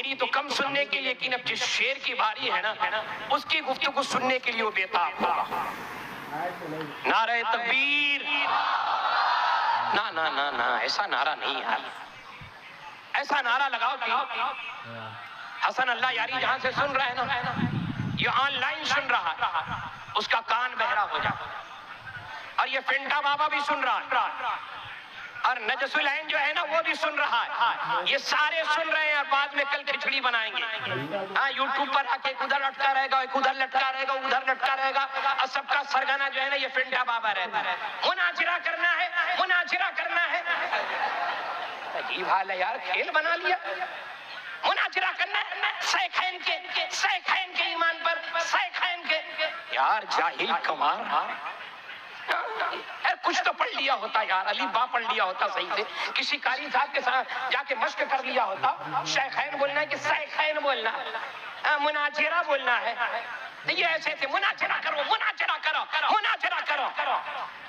मेरी तो कम सुनने के लिए, लेकिन अब जिस शेर की बारी है ना, उसकी गुफ्तगू सुनने के लिए वो बेताब होगा। नारे तकबीर, ना ना ना ना, ऐसा नारा नहीं यार, ऐसा नारा लगाओ कि हसन अल्लाह यारी जहां से सुन रहा है ना, ये ऑनलाइन सुन रहा है, उसका कान बहरा हो जाए। और ये फिंटा बाबा भी सुन रहा है, और नजसुल ऐन जो है ना वो भी सुन रहा है। ये सारे सुन रहे हैं और बाद में कल खिचड़ी बनाएंगे। हाँ, यूट्यूब पर आके एक उधर लटका रहेगा, एक उधर लटका रहेगा, उधर लटका रहेगा, और सबका सरगना जो है ना ये फिंटा बाबा रहता है। मुनाजिरा करना है, मुनाजिरा करना है। अजीब हाल है यार, खेल बना लिया। मुनाजिरा करना है सैखैन के ईमान पर, सैखैन के। यार जाहिल कमार, कुछ तो पढ़ लिया होता यार, अली बा पढ़ लिया होता सही से, किसी कारी साहब के साथ जाके मश्क कर लिया होता। शैखैन बोलना है कि सैखैन बोलना है, मुनाजिरा बोलना है। ये ऐसे थे, मुनाजिरा करो, मुनाजिरा करो, मुनाजिरा करो।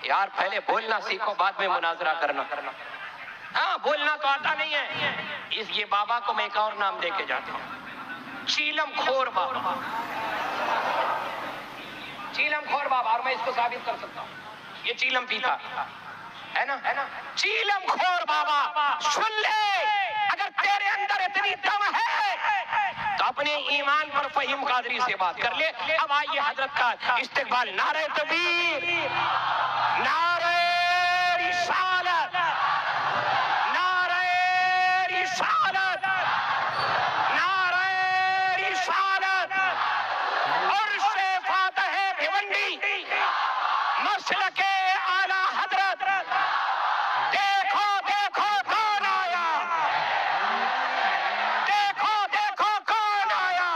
यार पहले बोलना सीखो, बाद में मुनाजरा करना। हाँ, बोलना तो आता नहीं है। इस ये बाबा को मैं एक और नाम दे के जाता हूँ, चीलम खोर बाबा। चीलम खोर बाबा, और मैं इसको साबित कर सकता हूँ, ये चीलम पीता है ना, चीलम खोर बाबा। सुन ले, अगर तेरे अंदर इतनी दम है तो अपने ईमान पर फहीम कादरी से बात कर ले। अब आइए हजरत का इस्तिकबाल। नारे तकबीर, नारे रिसालत, नारे रिसालत, नारे रिसालत। और से फातह भिवंडी मसलके आला हजरत। देखो देखो कौन आया, देखो देखो कौन आया।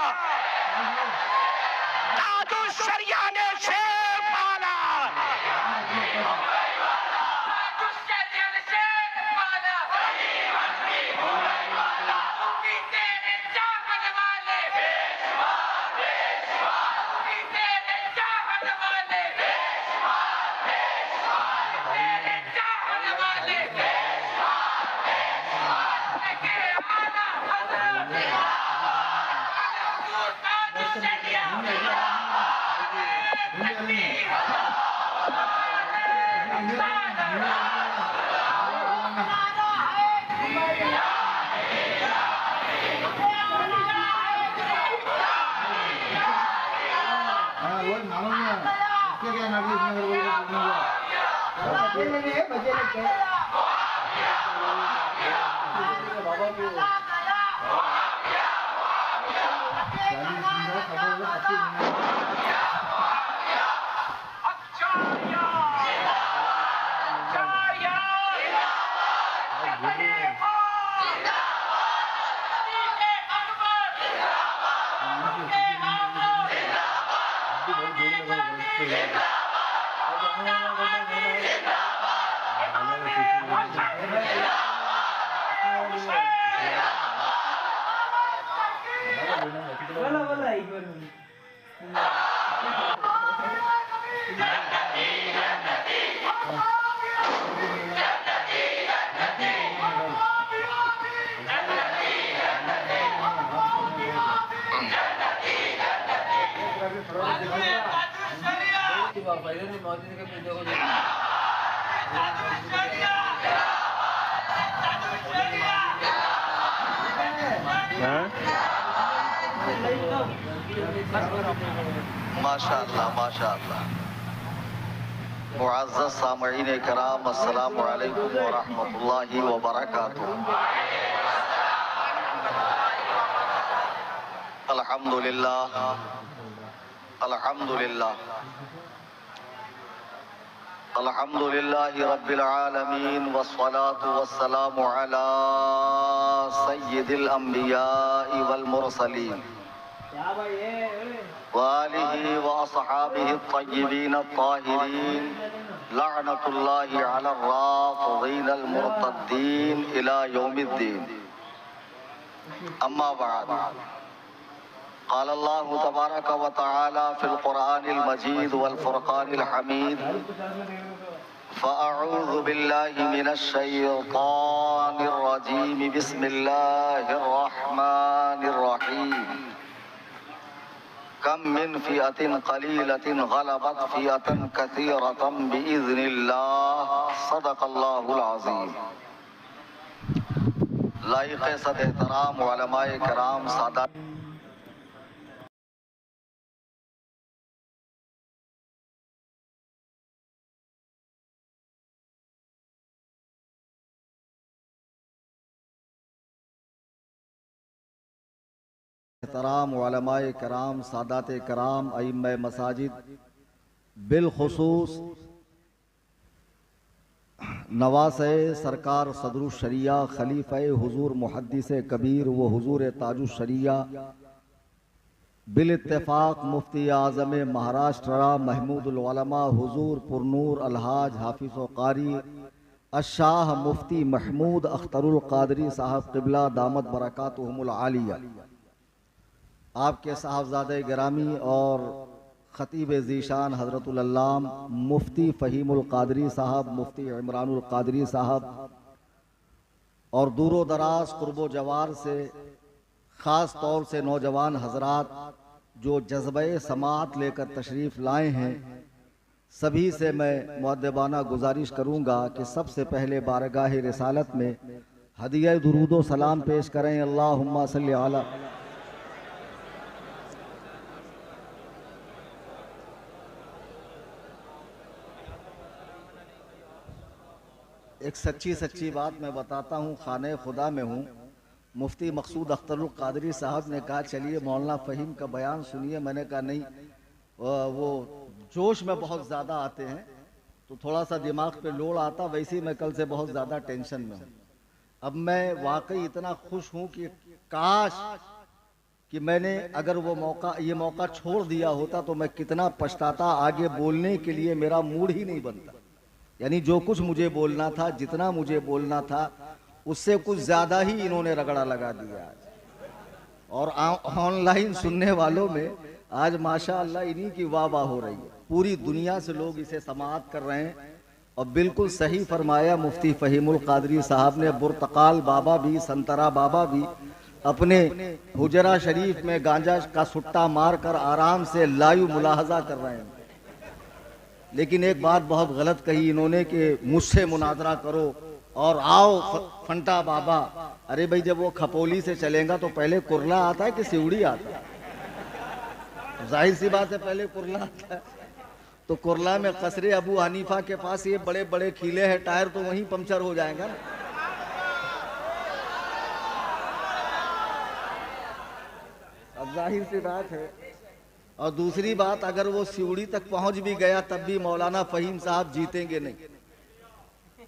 ताजु शरिया ने शेर पाला, माशाअल्लाह माशाअल्लाह। मुअज़्ज़ज़ सामईन कराम, अस्सलामु अलैकुम व रहमतुल्लाहि व बरकातुहू। अल्हम्दुलिल्लाह, अल्हम्दुलिल्लाह, अल्हम्दुलिल्लाहि रब्बिल आलमीन, वस्सलातु वस्सलामु अला सय्यिदिल अंबिया'i वल मुरसलीन व आलिहि व अस्हाबिहि अत्तय्यिबीन अत्ताहिरीन, लअनतुल्लाहि अला अर्राफ़िदीन अल मुर्तद्दीन इला यौमिद्दीन। अम्मा बाद, क़ाल अल्लाहु तबारक व तआला फ़िल क़ुरआनिल मजीद वल फ़ुरक़ानिल हमीद, फ़अऊज़ु बिल्लाहि मिनश शैतानिर रजीम, बिस्मिल्लाहिर रहमानिर रहीम। कम मिन फ़िअतिन क़लीलतिन ग़लबत फ़िअतन कसीरतन बिइज़्निल्लाह, सदक़ल्लाहुल अज़ीम। लाइक़ सद एहतराम उलमाए किराम, सादात एहतराम उलमाए किराम, सादात किराम, अइम्मा मसाजिद, बिलखुसूस नवासे सरकार सदरुश शरिया खलीफा हुजूर मुहद्दिस कबीर व हुजूर ताजुश शरिया बिल इत्तेफाक मुफ्ती आज़म महाराष्ट्र महमूदुल उलमा हुजूर पुरनूर अलहाज हाफिज़ व कारी अशाह मुफ्ती महमूद अख्तरुल कादरी साहब क़िबला दामत बरकातुहुमुल आलिया, आपके साहबजादे गिरामी और ख़तीब ज़ीशान हज़रतुल अल्लाम मुफ्ती फ़हीमुल क़ादरी साहब, मुफ्ती इमरानुल क़ादरी साहब और दूरो दराज क़ुर्बो जवार से ख़ास तौर से नौजवान हज़रात जो जज्बे समाअत लेकर तशरीफ़ लाए हैं, सभी से मैं मुअद्दबाना गुजारिश करूँगा कि सबसे पहले बारगाह रिसालत में हदिया दुरूदो सलाम पेश करें। अल्लाहुम्मा सल्ली अला। एक सच्ची बात मैं बताता हूँ, खाने खुदा में हूँ। मुफ्ती मकसूद अख्तरुल कादरी साहब ने कहा चलिए मौलाना फ़हीम का बयान सुनिए। मैंने कहा नहीं, वो जोश में बहुत ज़्यादा आते हैं तो थोड़ा सा दिमाग पे लोड आता, वैसे ही मैं कल से बहुत ज़्यादा टेंशन में हूँ। अब मैं वाकई इतना खुश हूँ कि काश कि मैंने अगर ये मौका छोड़ दिया होता तो मैं कितना पछताता। आगे बोलने के लिए मेरा मूड ही नहीं बनता, यानी जो कुछ मुझे बोलना था, जितना मुझे बोलना था, उससे कुछ ज़्यादा ही इन्होंने रगड़ा लगा दिया आज। और ऑनलाइन सुनने वालों में आज माशाअल्लाह इन्हीं की वाह वाह हो रही है। पूरी दुनिया से लोग इसे समाअत कर रहे हैं। और बिल्कुल सही फरमाया मुफ्ती फ़हीमुल क़ादरी साहब ने। बुर्तकाल बाबा भी, संतरा बाबा भी अपने हुजरा शरीफ में गांजा का सुट्टा मार कर आराम से लाइव मुलाहजा कर रहे हैं। लेकिन एक बात बहुत गलत कही इन्होंने कि मुझसे मुनाजरा करो और आओ फंटा बाबा। अरे भाई, जब वो खपोली से चलेगा तो पहले कुरला आता है कि सिवड़ी आता है? जाहिर सी बात है पहले कुरला आता है। तो कुरला में कसरे अबू हनीफा के पास ये बड़े बड़े खीले हैं टायर, तो वहीं पंक्चर हो जाएगा ना। अब जाहिर सी बात है। और दूसरी बात, अगर वो सिवड़ी तक पहुंच भी गया तब भी मौलाना फ़हीम साहब जीतेंगे नहीं।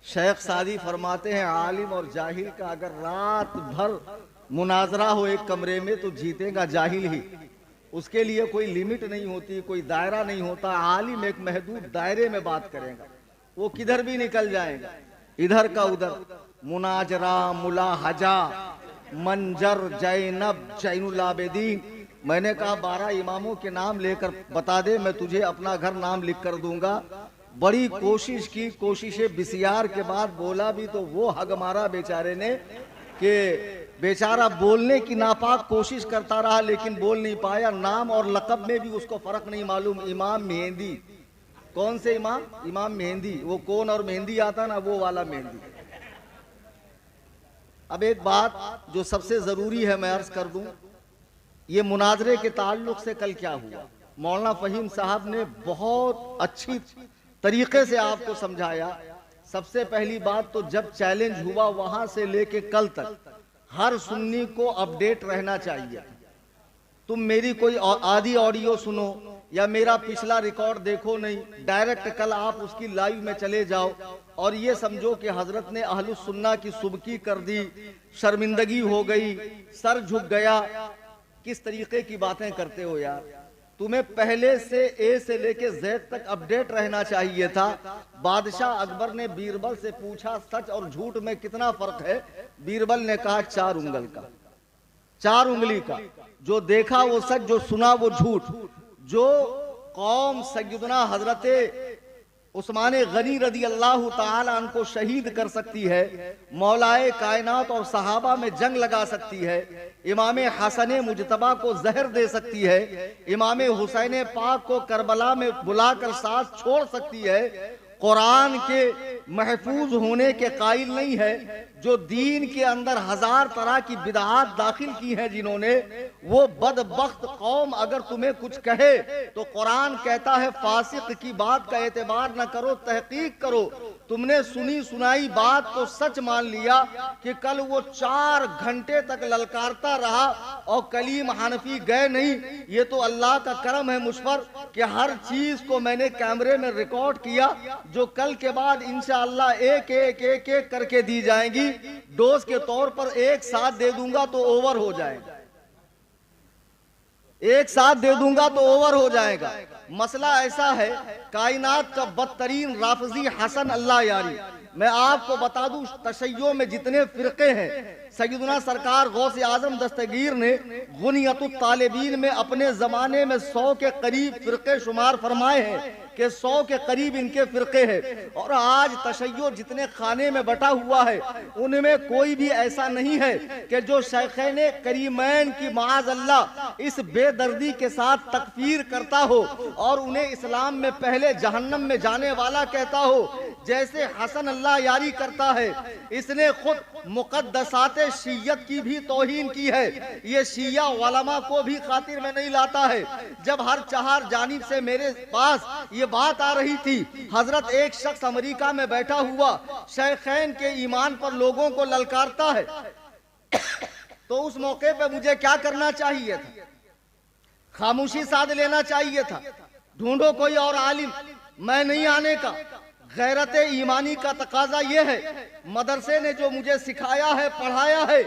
शेख सादी फरमाते हैं आलिम और जाहिल का अगर रात भर मुनाजरा हो एक कमरे में तो जीतेगा जाहिल ही। उसके लिए कोई लिमिट नहीं होती, कोई दायरा नहीं होता। आलिम एक महदूद दायरे में बात करेगा, वो किधर भी निकल जाएगा, इधर का उधर। मुनाजरा, मुलाहजा, मंजर, जैनब, जैनुल आबिदीन। मैंने कहा 12 इमामों के नाम लेकर बता दे, मैं तुझे अपना घर नाम लिख कर दूंगा। बड़ी कोशिश की, कोशिशें बिसियार के बाद बोला भी तो वो हग मारा बेचारे ने कि बेचारा बोलने की नापाक कोशिश करता रहा लेकिन बोल नहीं पाया। नाम और लक़ब में भी उसको फर्क नहीं मालूम। इमाम मेहंदी, कौन से इमाम? इमाम मेहंदी। वो कौन और मेहंदी आता ना, वो वाला मेहंदी। अब एक बात जो सबसे जरूरी है मैं अर्ज कर दूं, ये मुनाजरे के ताल्लुक से कल क्या हुआ, मौलाना फ़हीम साहब ने बहुत अच्छी तरीके से आपको समझाया। सबसे पहली बात तो जब चैलेंज हुआ वहां से लेके कल तक हर सुन्नी को अपडेट रहना चाहिए। तुम मेरी कोई आधी ऑडियो सुनो या मेरा पिछला रिकॉर्ड देखो नहीं, डायरेक्ट कल आप उसकी लाइव में चले जाओ और ये समझो कि हजरत ने अहलुस सुन्ना की सुबकी कर दी, शर्मिंदगी हो गई, सर झुक गया। किस तरीके की बातें करते हो यार। तुम्हें पहले से ए से लेके जेड तक अपडेट रहना चाहिए था। बादशाह अकबर ने बीरबल से पूछा सच और झूठ में कितना फर्क है। बीरबल ने कहा 4 उंगल का, 4 उंगली का। जो देखा वो सच, जो सुना वो झूठ। जो कौम सैयदना हजरत उस्मान गनी रदी अल्लाह ताला अन्हो शहीद कर सकती है, मौलाए कायनात और सहाबा में जंग लगा सकती है, इमाम हसन मुजतबा को जहर दे सकती है, इमाम हुसैन पाक को करबला में बुलाकर साथ छोड़ सकती है। कुरान के महफूज होने के कायल नहीं है। जो दीन के अंदर हजार तरह की बिदआत दाखिल की हैं जिन्होंने, वो बदबख्त कौम अगर तुम्हें कुछ कहे तो कुरान कहता है फासिक की बात का एतबार न करो, तहकीक करो। तुमने सुनी सुनाई बात को सच मान लिया कि कल वो 4 घंटे तक ललकारता रहा और कलीम हनफी गए नहीं। ये तो अल्लाह का करम है मुझ पर कि हर चीज को मैंने कैमरे में रिकॉर्ड किया, जो कल के बाद इंशाअल्लाह एक एक एक एक करके दी जाएंगी। डोज के तौर पर एक साथ दे दूंगा तो ओवर हो जाएगा, एक साथ दे दूंगा तो ओवर हो जाएगा। मसला ऐसा है, कायनात का बदतरीन राफजी हसन अल्लाह यारी। मैं आपको बता दूं, तशय्यो में जितने फिरके हैं, सैयदना सरकार गौसे आजम दस्तगीर ने गुनियतुत तालिबीन में अपने जमाने में 100 के करीब फिरके शुमार फरमाए हैं कि 100 के करीब इनके फिरके हैं। और आज तशय्यो जितने खाने में बटा हुआ है, उनमें कोई भी ऐसा नहीं है कि जो शेखैन करीमैन की माज़ अल्लाह इस बेदर्दी के साथ तकफीर करता हो और उन्हें इस्लाम में पहले जहन्नम में जाने वाला कहता हो, जैसे हसन अल्लाह यारी करता है। इसने खुद मुकद्दसात शियत की भी तौहीन की है। ये शिया उलमा को भी खातिर में नहीं लाता है। जब हर चार जानिब से मेरे पास ये बात आ रही थी, हजरत एक शख्स अमेरिका में बैठा हुआ शेखैन के ईमान पर लोगों को ललकारता है, तो उस मौके पे मुझे क्या करना चाहिए था? खामोशी साध लेना चाहिए था। ढूंढो कोई और आलिम, मैं नहीं आने का। गैरत ईमानी का तकाजा ये है, मदरसे ने जो मुझे सिखाया है, पढ़ाया है,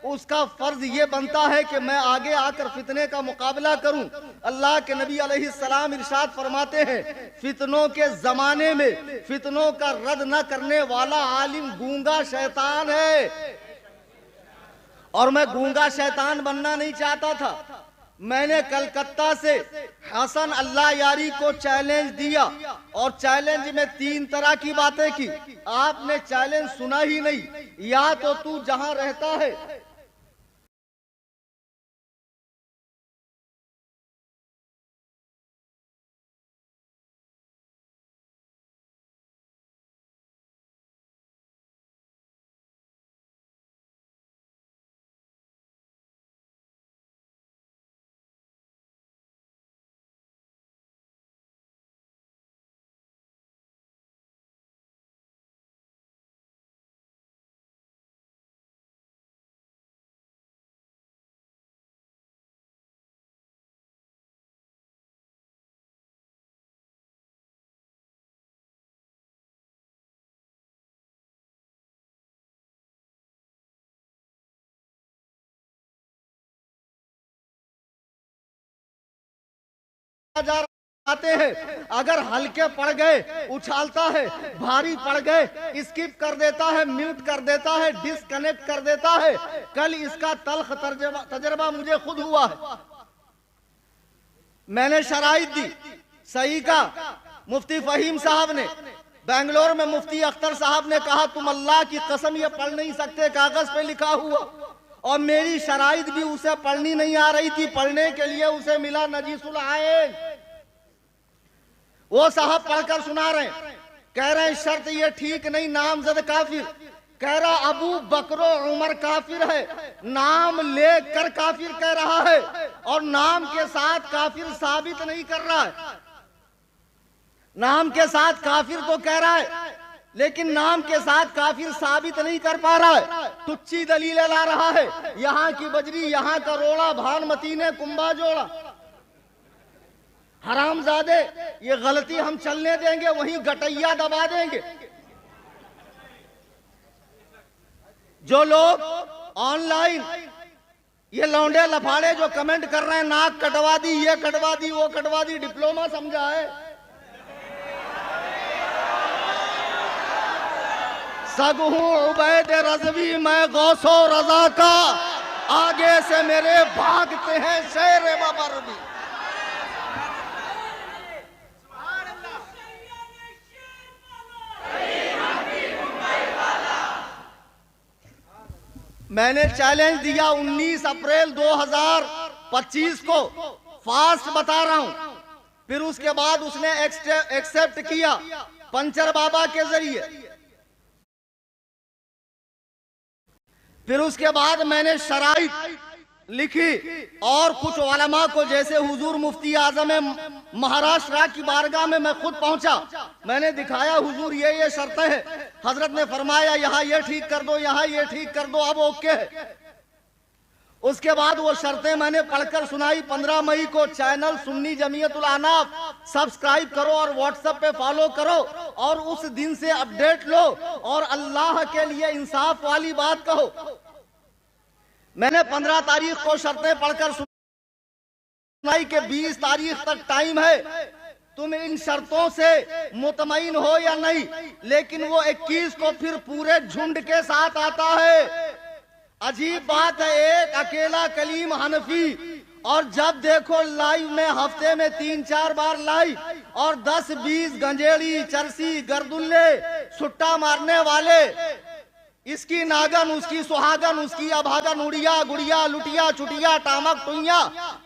उसका फर्ज ये बनता है कि मैं आगे आकर फितने का मुकाबला करूं। अल्लाह के नबी अलैहिस्सलाम इरशाद फरमाते हैं, फितनों के जमाने में फितनों का रद्द न करने वाला आलिम गूंगा शैतान है। और मैं गूंगा शैतान बनना नहीं चाहता था। मैंने कलकत्ता से हसन अल्लाह यारी को चैलेंज दिया और चैलेंज में 3 तरह की बातें की। आपने चैलेंज सुना ही नहीं। या तो तू जहां रहता है जाते हैं, अगर हल्के पड़ गए उछालता है, भारी पड़ गए स्किप कर देता है, म्यूट कर देता है, डिस्कनेक्ट कर देता है। कल इसका तल्ख तजर्बा मुझे खुद हुआ है। मैंने शराइत दी, सही का मुफ्ती फहीम साहब ने, बेंगलोर में मुफ्ती अख्तर साहब ने कहा तुम अल्लाह की कसम ये पढ़ नहीं सकते, कागज पे लिखा हुआ। और मेरी शराइत भी उसे पढ़नी नहीं आ रही थी। पढ़ने के लिए उसे मिला नजीसुल आयन, वो साहब पढ़कर सुना रहे, कह रहे हैं शर्त ये ठीक नहीं, नामजद काफिर। कह रहा अबू बकरो उमर काफिर है, नाम लेकर काफिर कह रहा है और नाम के साथ काफिर साबित नहीं कर रहा है। नाम के साथ काफिर तो कह रहा है, लेकिन नाम के साथ काफिर साबित नहीं कर पा रहा है। तुच्छी दलीलें ला रहा है, यहाँ की बजरी, यहाँ का रोड़ा, भानमती ने कुंभा जोड़ा। हरामजादे, ये गलती हम चलने देंगे, वहीं गटैया दबा देंगे। जो लोग ऑनलाइन ये लौंडे लफाड़े जो कमेंट कर रहे हैं, नाक कटवा दी, ये कटवा दी, वो कटवा दी, डिप्लोमा समझा है। सगहू उबैद रज़वी मैं गौसो रजा का, आगे से मेरे भागते हैं शेर बबर भी। मैंने चैलेंज दिया 19 अप्रैल 2025 को फास्ट बता रहा हूं। फिर उसके बाद उसने एक्सेप्ट किया पंचर बाबा के जरिए। फिर उसके बाद मैंने शराइत लिखी और कुछ उलमा को, जैसे हुजूर मुफ्ती आजम महाराष्ट्र की बारगाह में मैं खुद पहुंचा, मैंने दिखाया हुजूर ये शर्तें हैं। हजरत ने फरमाया यहाँ ये ठीक कर दो, यहाँ ये ठीक कर दो, अब ओके है। उसके बाद वो शर्तें मैंने पढ़कर सुनाई। 15 मई को चैनल सुन्नी जमीयतुल अनाफ सब्सक्राइब करो और व्हाट्सएप पे फॉलो करो और उस दिन से अपडेट लो और अल्लाह के लिए इंसाफ वाली बात कहो। मैंने 15 तारीख को शर्तें पढ़कर सुनाई कि 20 तारीख तक टाइम है, तुम इन शर्तों से मुतमईन हो या नहीं। लेकिन वो 21 को फिर पूरे झुंड के साथ आता है। अजीब बात है, एक अकेला कलीम हनफी, और जब देखो लाइव में हफ्ते में 3-4 बार लाइव, और 10-20 गंजेड़ी चरसी गर्दुल्ले सुट्टा मारने वाले, इसकी नागन उसकी सुहागन उसकी अभागन, उड़िया गुड़िया लुटिया चुटिया टामक टुइया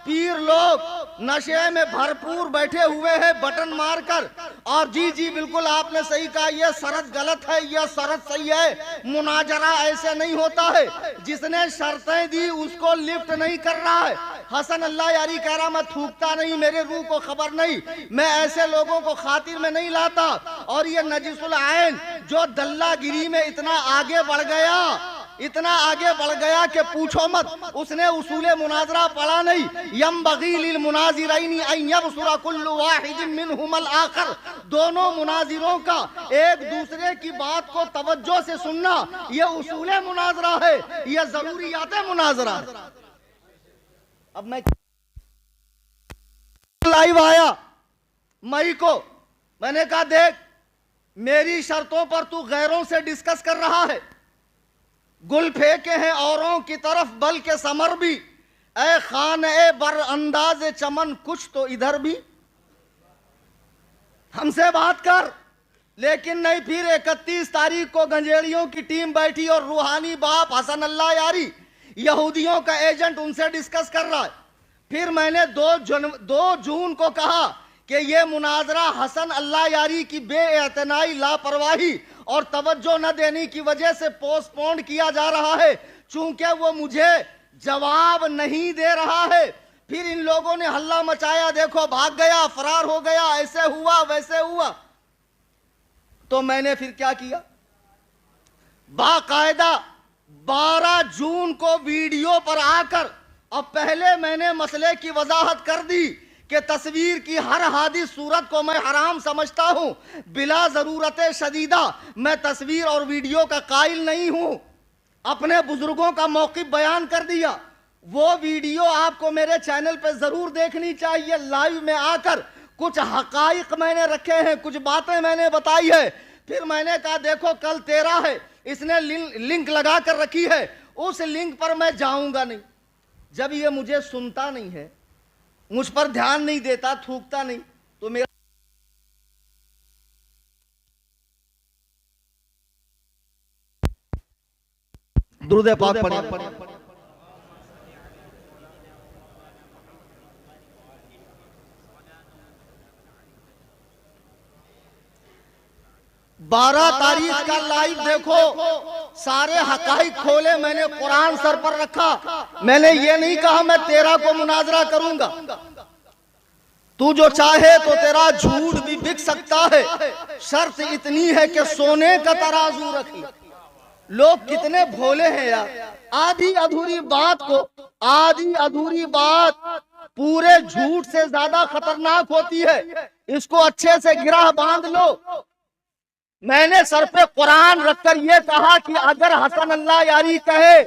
पीर लोग नशे में भरपूर बैठे हुए हैं बटन मारकर। और जी बिल्कुल आपने सही कहा, यह शरत गलत है, यह शरत सही है। मुनाजरा ऐसे नहीं होता है। जिसने शर्तें दी उसको लिफ्ट नहीं कर रहा है। हसन अल्लाह यारी कह रहा मैं थूकता नहीं, मेरे रूह को खबर नहीं, मैं ऐसे लोगों को खातिर में नहीं लाता। और ये नजिसुल आइन जो दल्लागिरी में इतना आगे बढ़ गया, इतना आगे बढ़ गया कि पूछो मत। उसने उसूले मुनाजरा पढ़ा नहीं। यंबगी लिल मुनाजिरैनी अन यबसुरा कुल्लु वाहिदिन मिनहुमल आखर, दोनों मुनाजिरों का एक दूसरे की बात को तवज्जो से सुनना, ये उसूले मुनाजरा है, ये जरूरियात मुनाजरा है। अब मैं लाइव आया मई को, मैंने कहा देख मेरी शर्तों पर तू गैरों से डिस्कस कर रहा है, गुल फेंके हैं औरों की तरफ बल्कि समर भी, ए खान ए बर अंदाज चमन कुछ तो इधर भी, हमसे बात कर। लेकिन नहीं, फिर 31 तारीख को गंजेड़ियों की टीम बैठी और रूहानी बाप हसन अल्लाह यारी यहूदियों का एजेंट उनसे डिस्कस कर रहा है। फिर मैंने 2 जून को कहा कि यह मुनाजरा हसन अल्लाह यारी की बेइतनाई, लापरवाही और तवज्जो न देने की वजह से पोस्टपोन किया जा रहा है, चूंकि वो मुझे जवाब नहीं दे रहा है। फिर इन लोगों ने हल्ला मचाया, देखो भाग गया, फरार हो गया, ऐसे हुआ वैसे हुआ। तो मैंने फिर क्या किया, बाकायदा 12 जून को वीडियो पर आकर, अब पहले मैंने मसले की वजाहत कर दी कि तस्वीर की हर हादिस सूरत को मैं हराम समझता हूं, बिला जरूरत शदीदा मैं तस्वीर और वीडियो का कायल नहीं हूं। अपने बुजुर्गों का मौक़िफ़ बयान कर दिया। वो वीडियो आपको मेरे चैनल पे जरूर देखनी चाहिए। लाइव में आकर कुछ हकाइक मैंने रखे हैं, कुछ बातें मैंने बताई है। फिर मैंने कहा देखो कल 13 है, इसने लिंक लगा कर रखी है, उस लिंक पर मैं जाऊंगा नहीं। जब ये मुझे सुनता नहीं है, मुझ पर ध्यान नहीं देता, थूकता नहीं, तो मेरा दुरूद पाक पढ़िए। 12 तारीख का लाइव देखो, सारे हकाइक खोले, मैंने कुरान सर पर रखा। मैंने ये नहीं कहा मैं 13 को मुनाजरा करूंगा, तू जो चाहे तो तेरा झूठ भी बिक सकता है, शर्त इतनी है कि सोने का तराजू रखी। लोग कितने भोले हैं यार, आधी अधूरी बात को, आधी अधूरी बात पूरे झूठ से ज्यादा खतरनाक होती है। इसको अच्छे से गिरह बांध लो। मैंने सर पे कुरान रखकर यह कहा कि अगर हसन अल्लाह यारी कहे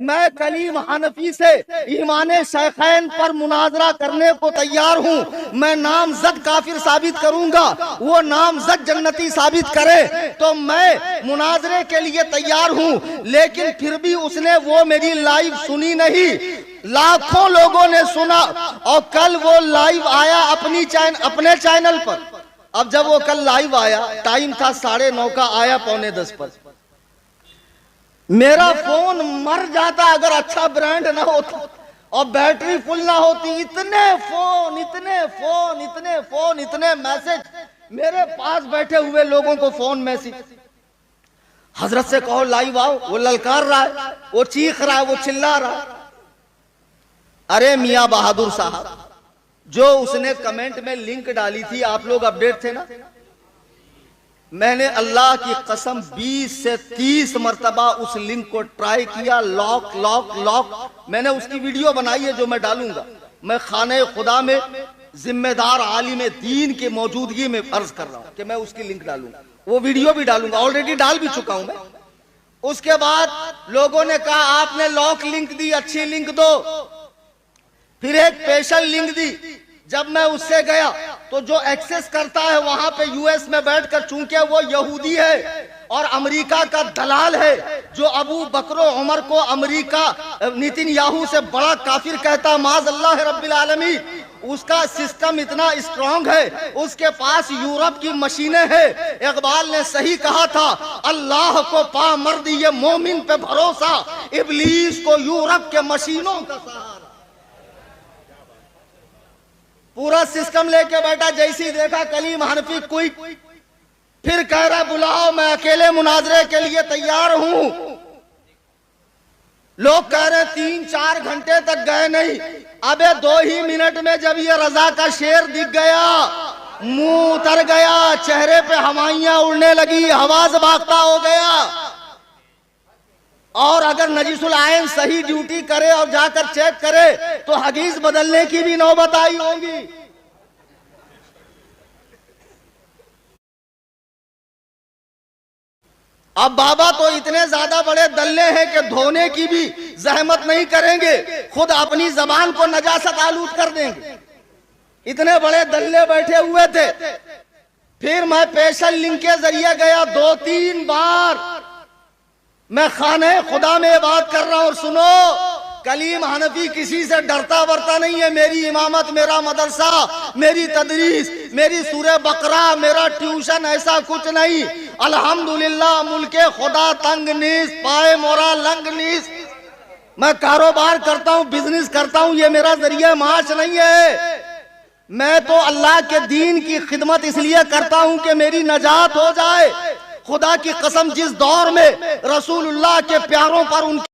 मैं कलीम हनफी से ईमान शेखैन पर मुनाजरा करने को तैयार हूं, मैं नामजद काफिर साबित करूंगा, वो नामजद जन्नती साबित करे तो मैं मुनाजरे के लिए तैयार हूं। लेकिन फिर भी उसने वो मेरी लाइव सुनी नहीं, लाखों लोगों ने सुना। और कल वो लाइव आया अपने चैनल पर। अब जब वो कल लाइव आया, टाइम था 9:30 का, आया 9:45 पर। मेरा फोन मर जाता अगर अच्छा ब्रांड ना होता और बैटरी फुल ना होती। इतने फोन, इतने फोन, इतने फोन, इतने मैसेज, मेरे पास बैठे हुए लोगों को फोन मैसेज। हजरत से कहो लाइव आओ, वो ललकार रहा है, वो चीख रहा है, वो चिल्ला रहा है। अरे मियां बहादुर साहब, जो उसने कमेंट में लिंक डाली थी, आप लोग अपडेट थे ना? मैंने अल्लाह की कसम 20 से 30 मर्तबा उस लिंक को ट्राई किया, लॉक लॉक लॉक। मैंने उसकी वीडियो बनाई है जो मैं डालूंगा। मैं खाने खुदा में जिम्मेदार आलिम दीन की मौजूदगी में अर्ज कर रहा हूं कि मैं उसकी लिंक डालूंगा, वो वीडियो भी डालूंगा। ऑलरेडी डाल भी चुका हूं मैं। उसके बाद लोगों ने कहा आपने लॉक लिंक दी, अच्छी लिंक दो। फिर एक स्पेशल लिंक दी। जब मैं उससे गया तो जो एक्सेस करता है वहां पे यूएस में बैठकर, चूंकि वो यहूदी है और अमेरिका का दलाल है, जो अबू बकर उमर को अमेरिका नेतन्याहू से बड़ा काफिर कहता, माज़ अल्लाह रब्बिल आलमीन, उसका सिस्टम इतना स्ट्रांग है, उसके पास यूरोप की मशीनें हैं। इकबाल ने सही कहा था, अल्लाह को पा मर्द ये मोमिन पे भरोसा, इब्लीस को यूरोप के मशीनों का सहारा। पूरा सिस्टम लेके बैठा। जैसी देखा कलीम हनफी कोई, फिर कह रहा बुलाओ, मैं अकेले मुनाजरे के लिए तैयार हूं। लोग कह रहे 3-4 घंटे तक गए नहीं। अबे 2 ही मिनट में जब ये रजा का शेर दिख गया, मुंह उतर गया, चेहरे पे हवाइयां उड़ने लगी, हवा से भागता हो गया। और अगर नजीसुल आयन सही ड्यूटी करे और जाकर चेक करे तो हदीस बदलने की भी नौबत आई होगी। अब बाबा तो इतने ज्यादा बड़े दल्ले हैं कि धोने की भी जहमत नहीं करेंगे, खुद अपनी जबान को नजासत आलूद कर देंगे। इतने बड़े दल्ले बैठे हुए थे। फिर मैं स्पेशल लिंक के जरिए गया 2-3 बार। मैं खाने खुदा में बात कर रहा हूं। और सुनो, कलीम हनफी किसी से डरता वरता नहीं है। मेरी इमामत, मेरा मदरसा, मेरी तदरीस, मेरी सूरह बकरा, मेरा ट्यूशन, ऐसा कुछ नहीं। अल्हम्दुलिल्लाह मुल्के खुदा तंग नीस, पाए मोरा लंग नीस। मैं कारोबार करता हूं, बिजनेस करता हूं, ये मेरा जरिया माश नहीं है। मैं तो अल्लाह के दीन की खिदमत इसलिए करता हूं कि मेरी नजात हो जाए। खुदा की कसम, जिस दौर में रसूलुल्लाह के प्यारों पर उनकी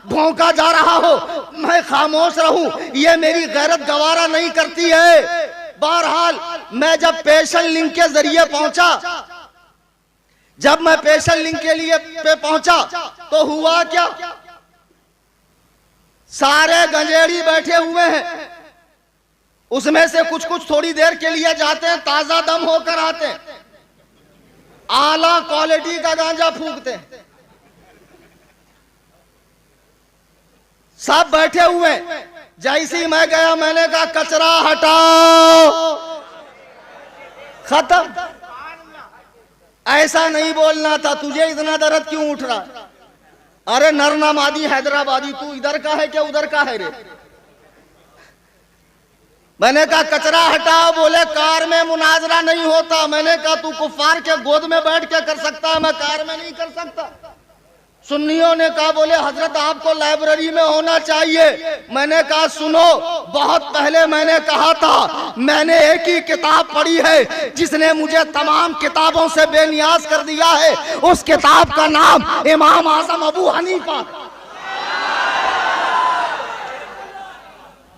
भौंका जा रहा हो, मैं खामोश रहूं, ये मेरी गैरत गवारा नहीं करती है। बहरहाल मैं जब स्पेशल लिंक के जरिए पहुंचा, जब मैं स्पेशल लिंक के लिए पे पहुंचा तो हुआ क्या, सारे गंजेड़ी बैठे हुए हैं। उसमें से कुछ कुछ थोड़ी देर के लिए जाते हैं, ताजा दम होकर आते हैं, आला क्वालिटी का गांजा फूंकते हैं। सब बैठे हुए। जैसे मैं गया मैंने कहा कचरा हटाओ, खत्म। ऐसा नहीं बोलना था, तुझे इतना दर्द क्यों उठ रहा? अरे नरनमादी हैदराबादी, तू इधर का है क्या उधर का है रे? मैंने कहा कचरा हटाओ। बोले कार में मुनाजरा नहीं होता। मैंने कहा तू कुफार के गोद में बैठ के कर सकता है, मैं कार में नहीं कर सकता। सुन्नियों ने कहा बोले हजरत आपको लाइब्रेरी में होना चाहिए। मैंने कहा सुनो, बहुत पहले मैंने कहा था, मैंने एक ही किताब पढ़ी है जिसने मुझे तमाम किताबों से बेनियाज कर दिया है। उस किताब का नाम इमाम आजम अबू हनीफा।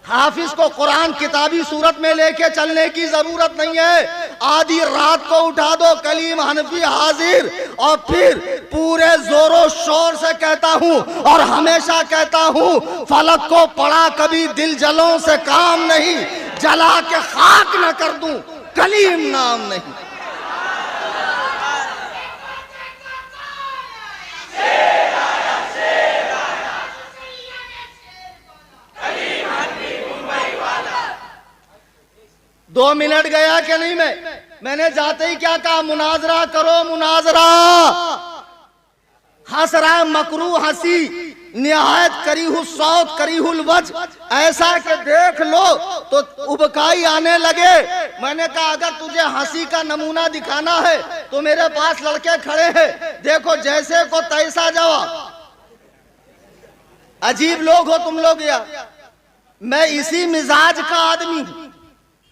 हाफिज को कुरान किताबी सूरत में लेके चलने की जरूरत नहीं है। आधी रात को उठा दो, कलीम हनफी हाजिर। और फिर पूरे जोरों शोर से कहता हूं और हमेशा कहता हूं, फलक को पड़ा कभी दिल जलों से काम नहीं, जला के खाक न कर दूं कलीम नाम नहीं। दो मिनट गया कि नहीं? मैंने जाते ही क्या कहा, मुनाजरा करो, मुनाजरा। हंस रहा है मकरू हंसी, निहायत करीहु सौत करीहुल वज, ऐसा कि देख लो तो उबकाई आने लगे। मैंने कहा अगर तुझे हंसी का नमूना दिखाना है तो मेरे पास लड़के खड़े हैं, देखो जैसे को तैसा जवाब। अजीब लोग हो तुम लोग यार। मैं इसी मिजाज का आदमी हूं,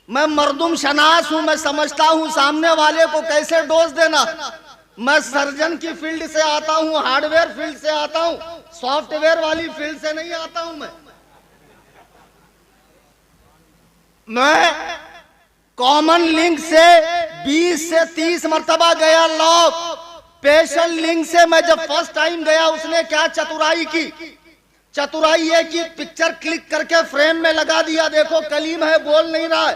मैं मर्दुम शनास हूं, मैं समझता हूं सामने वाले को कैसे डोज देना। मैं सर्जन की फील्ड से आता हूं, हार्डवेयर फील्ड से आता हूं, सॉफ्टवेयर वाली फील्ड से नहीं आता हूं। मैं कॉमन लिंक से 20 से 30 मर्तबा गया लॉक। स्पेशल लिंक से मैं जब फर्स्ट टाइम गया, उसने क्या चतुराई की, चतुराई है कि पिक्चर क्लिक करके फ्रेम में लगा दिया, देखो कलीम है बोल नहीं रहा है।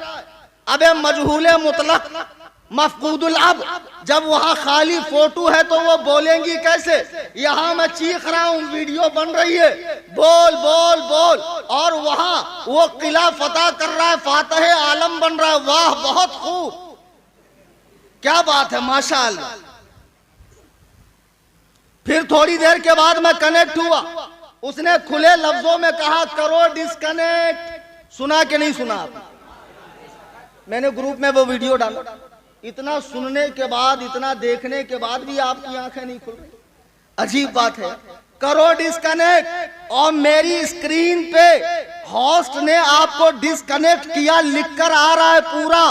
अबे मजहूले मुतलक मफकूदुल अब, जब वहां खाली फोटो है तो वो बोलेंगी कैसे। यहां मैं चीख रहा हूं, वीडियो बन रही है, बोल बोल बोल, और वहां वो किला फतह कर रहा है, फातह आलम बन रहा है। वाह बहुत खूब, क्या बात है, माशाअल्लाह। फिर थोड़ी देर के बाद मैं कनेक्ट हुआ, उसने खुले लफ्जों में कहा करो डिस्कनेक्ट। सुना कि नहीं सुना? मैंने ग्रुप में वो वीडियो डाला। इतना सुनने के बाद, इतना देखने के बाद भी आपकी आंखें नहीं खुल रही, अजीब बात है। करो डिस्कनेक्ट, और मेरी स्क्रीन पे होस्ट ने आपको डिस्कनेक्ट किया लिखकर आ रहा है, पूरा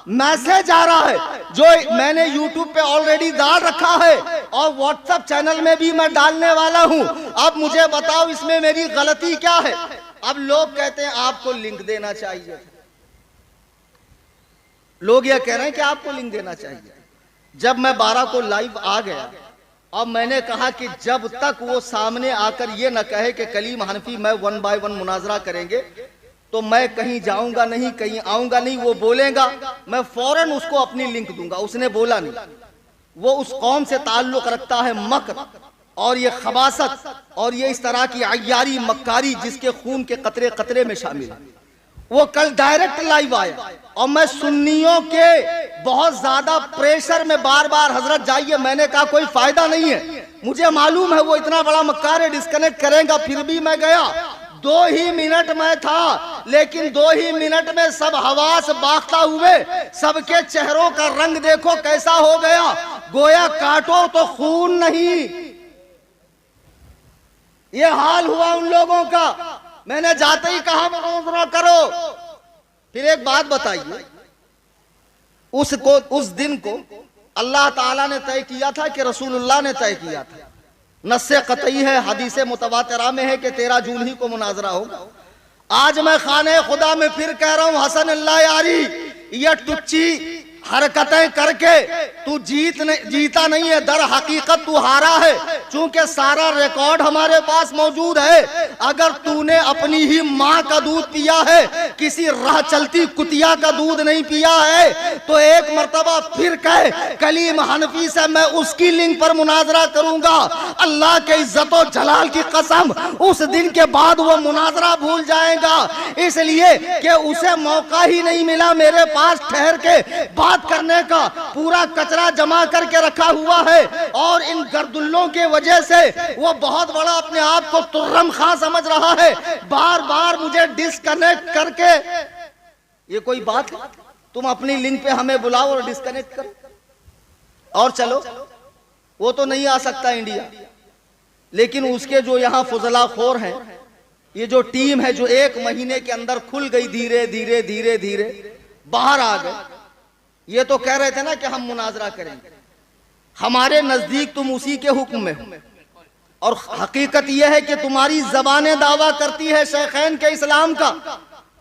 मैसेज आ रहा है, जो मैंने यूट्यूब पे ऑलरेडी डाल रखा है और व्हाट्सएप चैनल में भी मैं डालने वाला हूं। अब मुझे बताओ इसमें मेरी गलती क्या है? अब लोग कहते हैं आपको लिंक देना चाहिए, लोग यह कह रहे हैं कि आपको लिंक देना चाहिए। जब मैं 12 को लाइव आ गया और मैंने कहा कि जब तक वो सामने आकर ये न कहे कि कलीम हनफी मैं 1 बाय 1 मुनाजरा करेंगे, तो मैं कहीं जाऊंगा नहीं, कहीं आऊंगा नहीं। वो बोलेगा मैं फौरन उसको अपनी लिंक दूंगा। उसने बोला नहीं, वो उस कौम से ताल्लुक रखता है मकर और ये खबासत और ये इस तरह की अय्यारी मक्कारी जिसके खून के कतरे कतरे में शामिल है। वो कल डायरेक्ट लाइव आया और मैं सुन्नियों के बहुत ज्यादा प्रेशर में बार बार हजरत जाइए, मैंने कहा कोई फायदा नहीं है, मुझे मालूम है वो इतना बड़ा मक्कार है, डिस्कनेक्ट करेगा। फिर भी मैं गया, 2 ही मिनट में था, लेकिन 2 ही मिनट में सब हवास बागता हुए, सबके चेहरों का रंग देखो कैसा हो गया, गोया काटो तो खून नहीं। ये हाल हुआ उन लोगों का। मैंने जाते ही कहा मुनाजरा करो। फिर एक बात बताइए, उस दिन को अल्लाह ताला ने तय किया था कि रसूलुल्लाह ने तय किया था? नस्से कतई है, हदीस मुतवातिरा में है कि 13 जून ही को मुनाजरा होगा। आज मैं खाने खुदा में फिर कह रहा हूं, हसन अल्लाह यारी, यह टुच्ची हरकतें करके तू जीता नहीं है, दर हकीकत तू हारा है। चूंकि सारा रिकॉर्ड हमारे पास मौजूद है। अगर तूने अपनी ही माँ का दूध पिया है, किसी राह चलती कुतिया का दूध नहीं पिया है, तो एक मर्तबा फिर कह कलीम हनफी से मैं उसकी लिंक पर मुनाजरा करूंगा। अल्लाह के इज्जत और जलाल की कसम, उस दिन के बाद वो मुनाजरा भूल जाएगा, इसलिए कि उसे मौका ही नहीं मिला मेरे पास ठहर के बात करने का। पूरा कचरा जमा करके रखा हुआ है और इन गर्दुल्लों के वजह से वो बहुत बड़ा अपने आप को तुर्रम खां समझ रहा है, बार बार मुझे डिस्कनेक्ट करके। ये कोई बात है? तुम अपनी लिंक पे हमें बुलाओ और डिस्कनेक्ट करो और चलो। वो तो नहीं आ सकता इंडिया, लेकिन उसके जो यहाँ फुजलाखोर हैं, ये जो टीम है जो 1 महीने के अंदर खुल गई, धीरे धीरे धीरे धीरे बाहर आ गए। ये तो कह रहे थे ना कि हम मुनाजरा करेंगे, हमारे नजदीक तुम उसी के हुक्म में हो, और हकीकत यह है कि तुम्हारी जबानें दावा करती है शेखैन के इस्लाम का,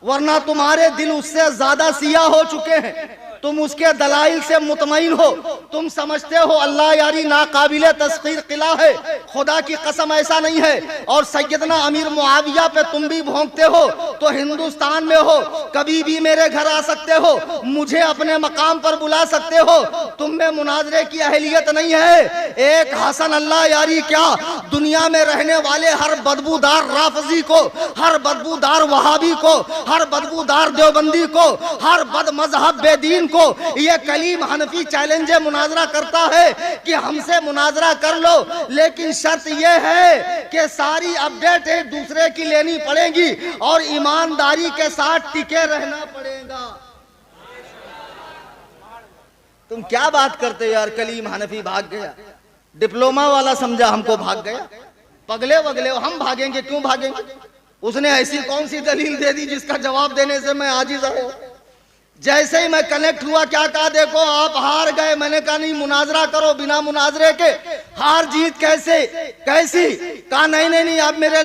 वरना तुम्हारे दिल उससे ज्यादा सियाह हो चुके हैं। तुम उसके दलाइल से मुतमईन हो, तुम समझते हो अल्लाह यारी नाकाबिले तस्खीर किला है। खुदा की कसम ऐसा नहीं है। और सैयदना अमीर मुआविया पे तुम भी भौंकते हो, तो हिंदुस्तान में हो, कभी भी मेरे घर आ सकते हो, मुझे अपने मकाम पर बुला सकते हो। तुम में मुनाजरे की अहलियत नहीं है। एक हसन अल्लाह यारी क्या, दुनिया में रहने वाले हर बदबूदार राफजी को, हर बदबूदार वहाबी को, हर बदबूदार देवबंदी को, हर बद मजहब बेदीन को ये कलीम हनफी चैलेंज मुनाजरा करता है कि हमसे मुनाजरा कर लो, लेकिन शर्त ये है कि सारी अपडेट एक दूसरे की लेनी पड़ेगी और ईमानदारी के साथ टिके रहना पड़ेगा। तुम क्या बात करते हो यार, कलीम हनफी भाग गया, डिप्लोमा वाला समझा हमको भाग गया, पगले वगले हम भागेंगे, क्यों भागेंगे? उसने ऐसी कौन सी दलील दे दी जिसका जवाब देने से मैं आजिज हूं। जैसे ही मैं कनेक्ट हुआ क्या कहा, देखो आप हार गए। मैंने कहा नहीं, मुनाजरा करो बिना मुनाजरे के। हार जीत कैसे कैसी? कहा नहीं नहीं नहीं, अब मेरे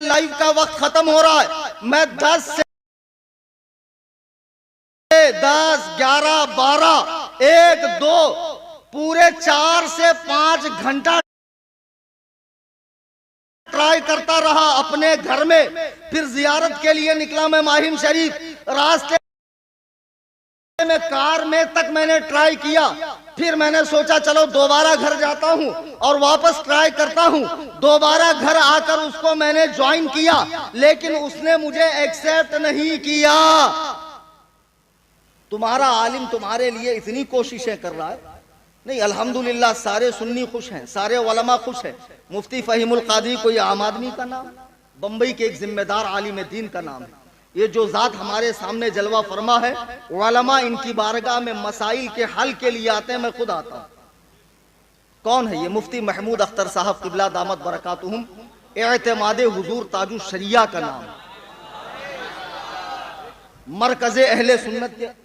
लाइफ का वक्त खत्म हो रहा है। मैं 10 से 10, 11, 12, 1, 2 पूरे 4 से 5 घंटा ट्राई करता रहा अपने घर में। फिर जियारत के लिए निकला मैं माहिम शरीफ। रास्ते में कार में तक मैंने ट्राई किया। फिर मैंने सोचा चलो दोबारा घर जाता हूं और वापस ट्राई करता हूं। दोबारा घर आकर उसको मैंने ज्वाइन किया, लेकिन उसने मुझे एक्सेप्ट नहीं किया। तुम्हारा आलिम तुम्हारे लिए इतनी कोशिशें कर रहा है। नहीं, अल्हम्दुलिल्लाह सारे सुन्नी खुश हैं, सारे उलमा खुश हैं। मुफ्ती फहीमुल कादरी कोई आम आदमी का नाम, बंबई के एक जिम्मेदार आलिम दीन का नाम है। ये जो जात हमारे सामने जलवा फरमा है, उलमा इनकी बारगाह में मसाइल के हल के लिए आते हैं, मैं खुद आता हूं। कौन है ये? मुफ्ती महमूद अख्तर साहब क़िबला दामत बरकातुहुम, एतमादे हुजूर ताजु शरिया का नाम, मरकज़े अहले सुन्नत के,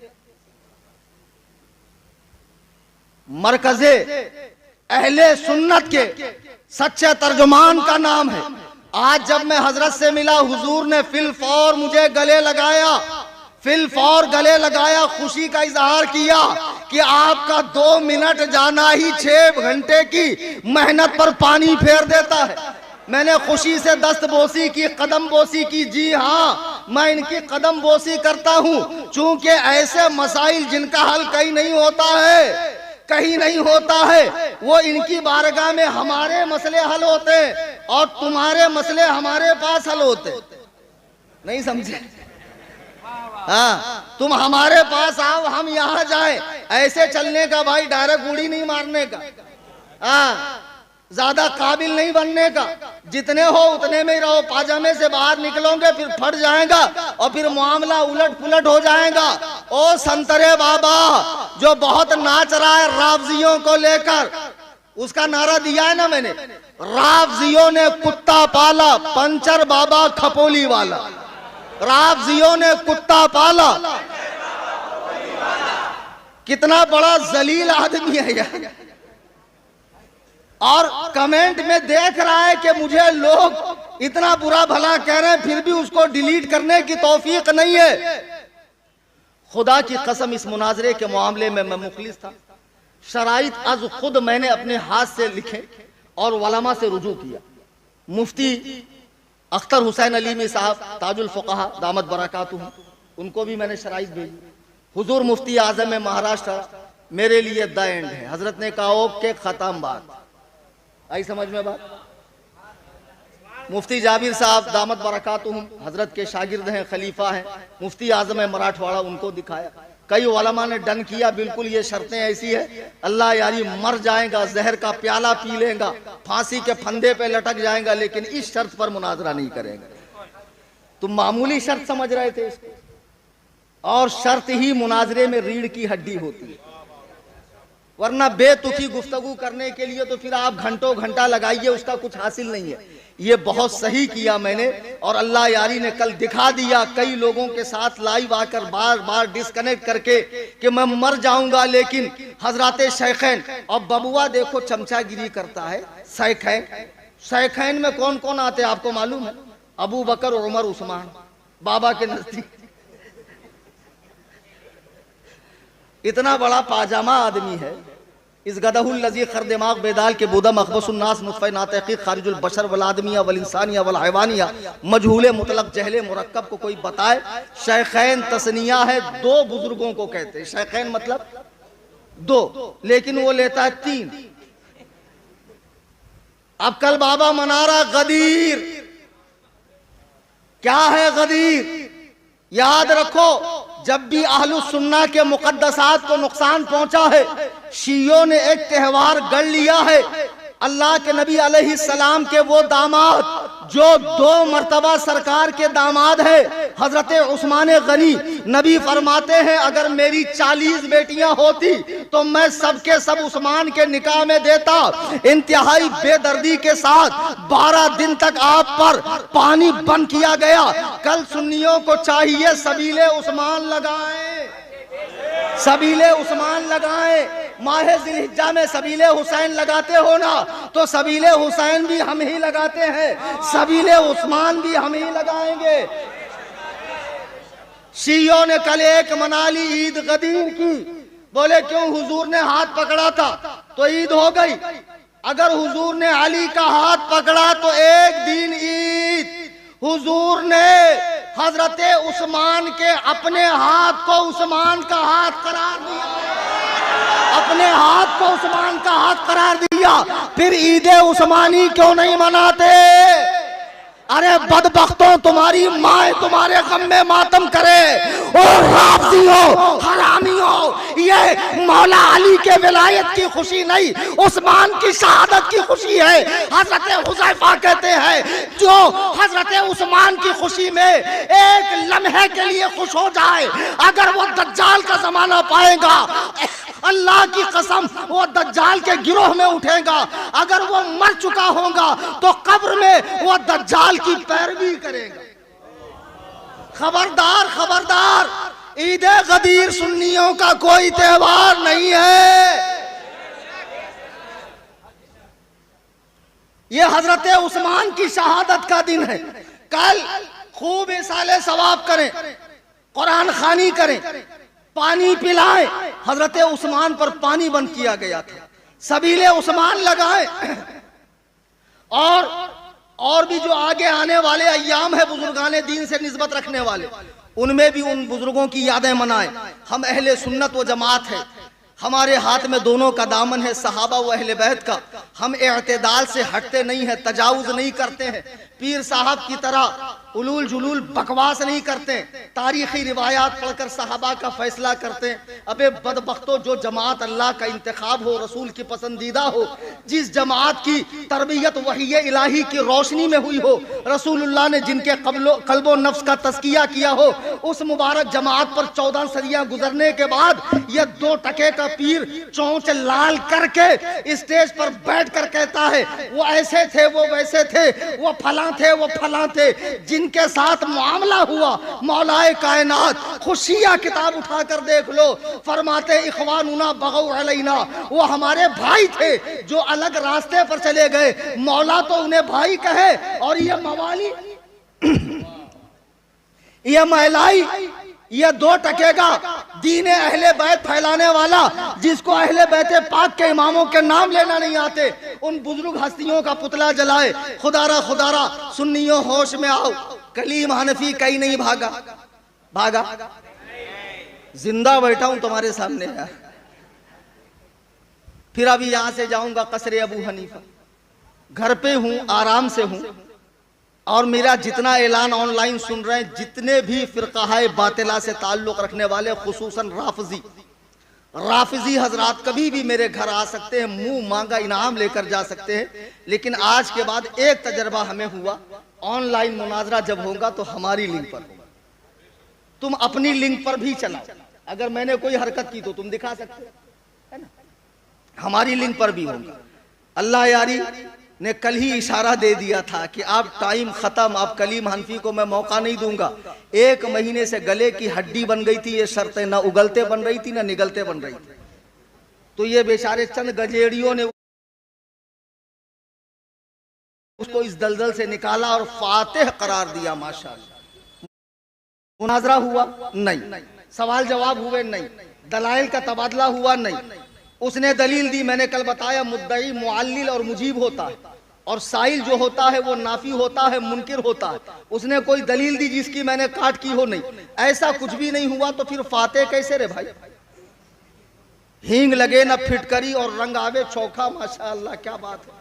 मरकज़े अहले सुन्नत के सच्चे तर्जुमान का नाम है। आज जब मैं हजरत से मिला, हुजूर ने फिल फौर मुझे गले लगाया, फिल फौर गले लगाया, खुशी का इजहार किया कि आपका 2 मिनट जाना ही 6 घंटे की मेहनत पर पानी फेर देता है। मैंने खुशी से दस्त बोसी की, कदम बोसी की। जी हाँ, मैं इनकी कदम बोसी करता हूँ, चूंकि ऐसे मसाइल जिनका हल कहीं नहीं होता है, कहीं नहीं होता है, वो इनकी बारगाह में हमारे मसले हल होते हैं और तुम्हारे मसले हमारे पास हल होते। नहीं समझे? हाँ, तुम हमारे पास आओ, हम यहाँ जाए, ऐसे चलने का भाई, डायरेक्ट उड़ी नहीं मारने का। हाँ, ज्यादा काबिल नहीं बनने का। जितने हो उतने में ही रहो। पाजामे से बाहर निकलोगे फिर फट जाएगा और फिर मामला उलट पुलट हो जाएगा। ओ संतरे बाबा जो बहुत नाच रहा है रावजियों को लेकर, उसका नारा दिया है ना मैंने, रावजियों ने कुत्ता पाला, पंचर बाबा खपोली वाला। रावजियों ने कुत्ता पाला, कितना बड़ा जलील आदमी है यार। और कमेंट में देख रहा है कि मुझे लोग इतना बुरा भला कह रहे हैं, फिर भी उसको डिलीट करने की तौफीक नहीं है। खुदा की कसम, इस मुनाजरे के मामले में मैं मुखलिस था। शराइत अज खुद मैंने अपने हाथ से लिखे और उलमा से रुजू किया। मुफ्ती अख्तर हुसैन अलीमी साहब ताजुल फुक़हा दामत बरकातुहुम, उनको भी मैंने शराइत भेजी। हुजूर मुफ्ती आज़म महाराष्ट्र मेरे लिए द एंड है। हजरत ने कहा ओके, खत्म बात। आई समझ में बात? मुफ्ती जाबिर साहब दामत बरकातुहुम हजरत के शागिर्द हैं, खलीफा हैं, मुफ्ती आजम है मराठवाड़ा, उनको दिखाया। कई उलमा ने डन किया, बिल्कुल ये शर्तें ऐसी है, अल्लाह यारी मर जाएगा, जहर का प्याला पी लेगा, फांसी के फंदे पे लटक जाएगा, लेकिन इस शर्त पर मुनाजरा नहीं करेगा। तुम मामूली शर्त समझ रहे थे इसको, और शर्त ही मुनाजरे में रीढ़ की हड्डी होती है। वरना बेतुकी गुफ्तगू करने के लिए तो फिर आप घंटों घंटा लगाइए, उसका कुछ हासिल नहीं है। ये बहुत सही किया मैंने, और अल्लाह यारी ने कल दिखा दिया कई लोगों के साथ लाइव आकर बार बार डिस्कनेक्ट करके कि मैं मर जाऊंगा, लेकिन हजराते शैखैन। और बबुआ देखो चमचागिरी करता है। शैखैन, शैखैन में कौन कौन आते हैं आपको मालूम है? अबू बकर, उमर, उस्मान, बाबा के नजदीक। इतना बड़ा पाजामा आदमी है। इस गदहुल लजी खर दिमाग बेदाल के बुदम अखबसुन्नास नुत्फ़े नातक़ी खारिजुल बशर वल आदमिया वल इंसानिया वल हैवानिया मजहूले मुतलक जहले मुरक्कब को कोई बताए। शैखैन तस्निया है, 2 बुजुर्गों को कहते हैं। शैखैन मतलब 2, लेकिन वो लेता है 3। अब कल बाबा मना रहा गदीर। क्या है गदीर? याद रखो, जब भी अहलुस सुन्ना के मुकद्दसात को नुकसान पहुंचा है, शियों ने एक त्योहार गढ़ लिया है। अल्लाह के नबी अलैहिस्सलाम के वो दामाद जो 2 मर्तबा सरकार के दामाद है, हजरत उस्मान गनी, नबी फरमाते हैं अगर मेरी 40 बेटियां होती तो मैं सबके सब उस्मान के निकाह में देता। इंतहाई बेदर्दी के साथ 12 दिन तक आप पर पानी बंद किया गया। कल सुन्नियों को चाहिए सबीले उस्मान लगाएं, सबीले उस्मान लगाएं। माहे जिलहिज्जा में सबीले हुसैन लगाते हो ना, तो सबीले हुसैन भी हम ही लगाते हैं, सबीले उस्मान भी हम ही लगाएंगे। शियों ने कल एक मना ली ईद गदीर की, बोले क्यों? हुजूर ने हाथ पकड़ा था तो ईद हो गई। अगर हुजूर ने अली का हाथ पकड़ा तो एक दिन ईद। हुजूर ने हजरत उस्मान के अपने हाथ को उस्मान का हाथ करार दिया, अपने हाथ को उस्मान का हाथ करार दिया। फिर ईद उस्मानी क्यों नहीं मनाते? अरे बदबख्तों, तुम्हारी माँ तुम्हारे गम में मातम करे। और राफ़िज़ियों, हरामियों, ये मौला अली के विलायत की खुशी नहीं, उस्मान की शहादत की खुशी है। हजरत हुज़ैफा कहते हैं जो हजरत उस्मान की खुशी में एक लम्हे के लिए खुश हो जाए, अगर वो दज्जाल का जमाना पाएगा, अल्लाह की कसम वो दज्जाल के गिरोह में उठेगा। अगर वो मर चुका होगा तो कब्र में वो दज्जाल की पैरवी करेगा। खबरदार, खबरदार, ईद गदीर सुन्नियों का कोई त्योहार नहीं है। ये हजरत उस्मान की शहादत का दिन है। कल खूब इसाले सवाब करें, कुरान खानी करें, पानी पिलाएं। हजरत उस्मान पर पानी बंद किया गया था, सबीले उस्मान लगाएं। और भी जो आगे आने वाले अय्याम है बुजुर्गाने दीन से निस्बत रखने वाले, उनमें भी उन बुजुर्गों की यादें मनाएं। हम अहले सुन्नत व जमात है, हमारे हाथ में दोनों का दामन है, सहाबा व अहले बैत का। हम इअ्तिदाल से हटते नहीं है, तजावुज नहीं करते हैं, पीर साहब की तरह उलूल जुलूल बकवास नहीं करते, तारीखी रिवायात पढ़कर सहाबा का फैसला करते हैं। अबे बदबख्तों, जो जमात अल्लाह का इंतखाब हो, रसूल की पसंदीदा हो, जिस जमात की तरबियत वही इलाही की रोशनी में हुई हो, रसूलुल्लाह ने जिनके कल्बो नफ्स का तस्किया किया हो, उस मुबारक जमात पर 14 सदियां गुजरने के बाद यह 2 टके का पीर चोंच लाल करके स्टेज पर बैठ कर कहता है वो ऐसे थे, वो वैसे थे, वो फला थे, वो फला थे, जिनके साथ मामला हुआ मौलाए कायनात। खुशियां किताब उठाकर देख लो, फरमाते इखवानुना बगौ अलैना, वो हमारे भाई थे जो अलग रास्ते पर चले गए, मौला तो उन्हें भाई कहे। और ये मवाली, ये महिलाई, ये 2 टके का दीन अहले बैत फैलाने वाला, जिसको अहले बैत पाक के इमामों के नाम लेना नहीं आते, उन बुजुर्ग हस्तियों का पुतला जलाए। खुदारा खुदारा, सुन्नियों होश में आओ। कलीम हनफी कहीं नहीं भागा, भागा जिंदा बैठा हूं तुम्हारे सामने यार। फिर अभी यहां से जाऊंगा कसरे अबू हनीफा, घर पे हूं, आराम से हूं। और मेरा जितना ऐलान ऑनलाइन सुन रहे हैं, जितने भी फिरकाहाए बातिला से ताल्लुक रखने वाले, खुसूसन राफिजी हजरात कभी भी मेरे घर आ सकते हैं, मुंह मांगा इनाम लेकर जा सकते हैं। लेकिन आज के बाद एक तजर्बा हमें हुआ, ऑनलाइन मुनाजरा जब होगा तो हमारी लिंक पर होगा, तुम अपनी लिंक पर भी चलाओ। अगर मैंने कोई हरकत की तो तुम दिखा सकते हो, है ना? हमारी लिंक पर भी होगा। अल्लाह यारी ने कल ही इशारा दे दिया था कि आप टाइम खत्म, आप कलीम हनफी को मैं मौका नहीं दूंगा। 1 महीने से गले की हड्डी बन गई थी, ये शर्तें ना उगलते बन रही थी ना निगलते बन रही थी। तो ये बेचारे चंद गजेड़ियों ने उसको इस दलदल से निकाला और फातिह करार दिया। माशाअल्लाह, मुनाजरा हुआ नहीं, सवाल जवाब हुए नहीं, दलाइल का तबादला हुआ नहीं। उसने दलील दी, मैंने कल बताया मुद्दई मुअल्लिल और मुजीब होता है, और साइल जो होता है वो नाफी होता है, मुनकिर होता है। उसने कोई दलील दी जिसकी मैंने काट की हो नहीं, ऐसा कुछ भी नहीं हुआ। तो फिर फाते कैसे रे भाई? हींग लगे ना फिटकरी और रंग आवे चौखा। माशाअल्लाह, क्या बात है।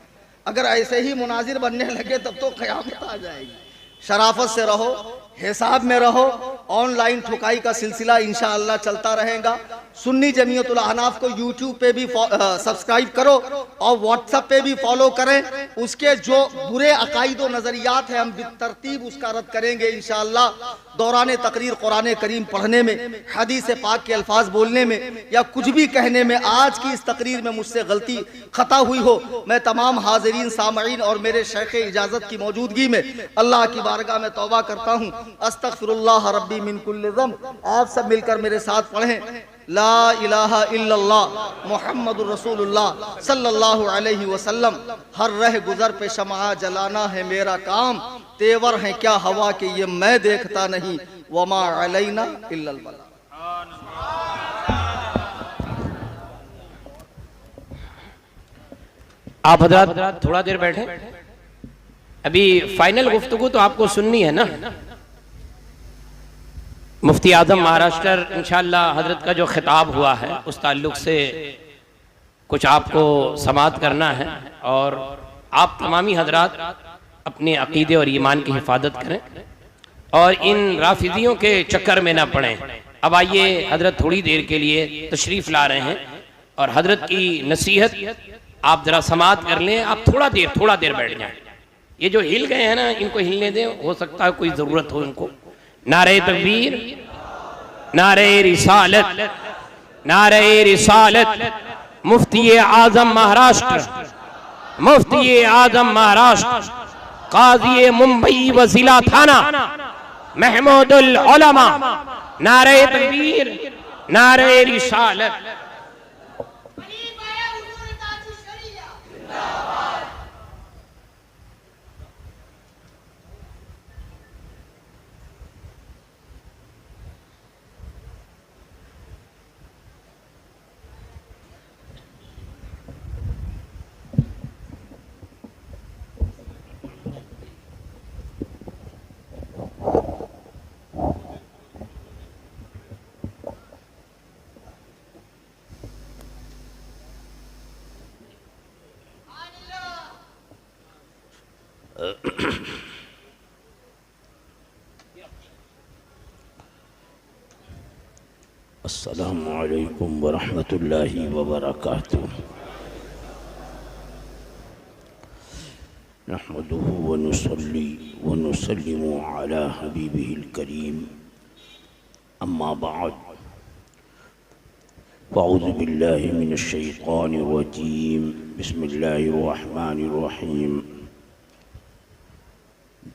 अगर ऐसे ही मुनाजिर बनने लगे तब तो क़यामत आ जाएगी। शराफत से रहो, हिसाब में रहो। ऑनलाइन ठुकाई का सिलसिला इंशाअल्लाह चलता रहेगा। सुन्नी जमीयतुल अहनाफ को यूट्यूब पे भी सब्सक्राइब करो और व्हाट्सएप पे भी फॉलो करें। उसके जो बुरे अकायद व नजरियात है हम तरतीब उसका रद्द करेंगे इंशाअल्लाह। दौरान तकरीर कुरान करीम पढ़ने में, हदीस पाक के अल्फाज बोलने में या कुछ भी कहने में, आज की इस तकरीर में मुझसे गलती खता हुई हो, मैं तमाम हाजिरीन सामईन और मेरे शेख इजाजत की मौजूदगी में अल्लाह की बारगाह में तौबा करता हूँ। अस्तगफिरुल्लाह रब्बी मिन कुल्लि ज़ंब। आप सब मिलकर मेरे साथ पढ़ें, ला इलाहा इल्लल्लाह मुहम्मदुर रसूलुल्लाह सल्लल्लाहु अलैहि वसल्लम। हर रह गुजर पे शमआ जलाना है मेरा काम, तेवर है क्या हवा के ये मैं देखता नहीं, वमा अलैना इल्लल बला। आप हजरात थोड़ा देर बैठे, अभी फाइनल गुफ्तगू तो आपको सुननी है ना। मुफ्ती आजम महाराष्ट्र इंशाअल्लाह हजरत का जो खिताब हुआ है उस ताल्लुक से कुछ आपको समाअत करना है, और आप तमामी हजरात अपने अकीदे और ईमान की हिफाजत करें और इन राफिदियों के चक्कर में ना पड़ें। अब आइए, हजरत थोड़ी देर के लिए तशरीफ़ ला रहे हैं और हजरत की नसीहत आप ज़रा समाअत कर लें। आप थोड़ा देर बैठ जाएं। ये जो हिल गए हैं ना, इनको हिलने दें, हो सकता है कोई ज़रूरत हो इनको। नारे तकबीर, नारे रिसालत, नारे रिसालत। मुफ्ती आजम महाराष्ट्र, मुफ्ती आजम महाराष्ट्र, काजी मुंबई व जिला थाना महमूदुल उलमा। नारे तकबीर, नारे रिसालत। अस्सलामु अलैकुम वरहमतुल्लाहि वबरकातुहू। नहमदुहु व नुसल्ली व नुसल्लिमु अला हबीबिहिल करीम, अम्मा बाद। अऊज़ु बिल्लाहि मिनश शैतानिर रजीम, बिस्मिल्लाहिर रहमानिर रहीम।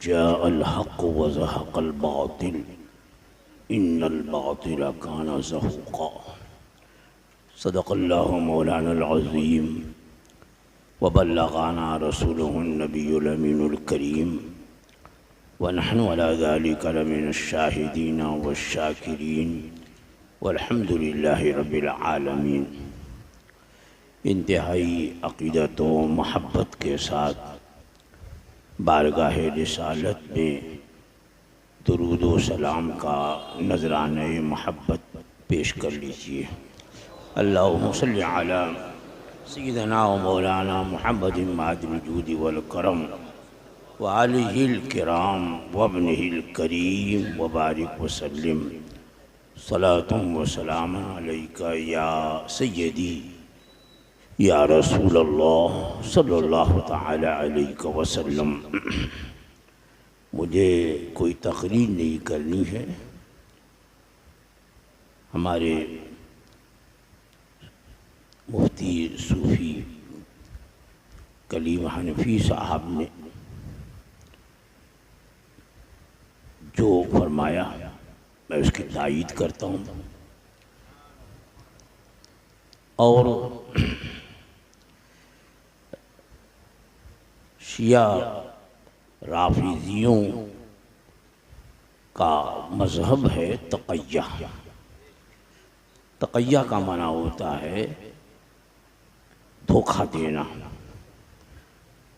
जाअल हक़्क़ु व ज़हक़ल बातिल, इन्नल बातिल काना ज़हूक़ा। सदक़ल्लाहु मौलानल अज़ीम व बल्लग़ाना रसूलुहुन नबियुल अमीनुल करीम व नहनु अला ज़ालिका लमिनश शाहिदीन वश्शाकिरीन वल्हम्दुलिल्लाहि रब्बिल आलमीन। इंतहाई अक़ीदत व महब्बत के साथ बारगाह रिसालत में दुरूद व सलाम का नजराने महब्बत पेश कर लीजिए। अल्लाहुम्मा सल्लि अला सय्यिदना व मौलाना मुहम्मदिन मादिल जूदि वल करम व आलिहिल किराम व इब्निहिल करीम व बारिक व सल्लिम सलातुम व सलामुन अलैका या सय्यदी या रसूलल्लाह सल्लल्लाहु तआला अलैहि वसल्लम। मुझे कोई तकरीर नहीं करनी है। हमारे मुफ्ती सूफ़ी कलीम हनफी साहब ने जो फरमाया मैं उसकी तायीद करता हूँ। और शिया राफिजियों का मज़हब है तक़य्या। तक़य्या का माना होता है धोखा देना।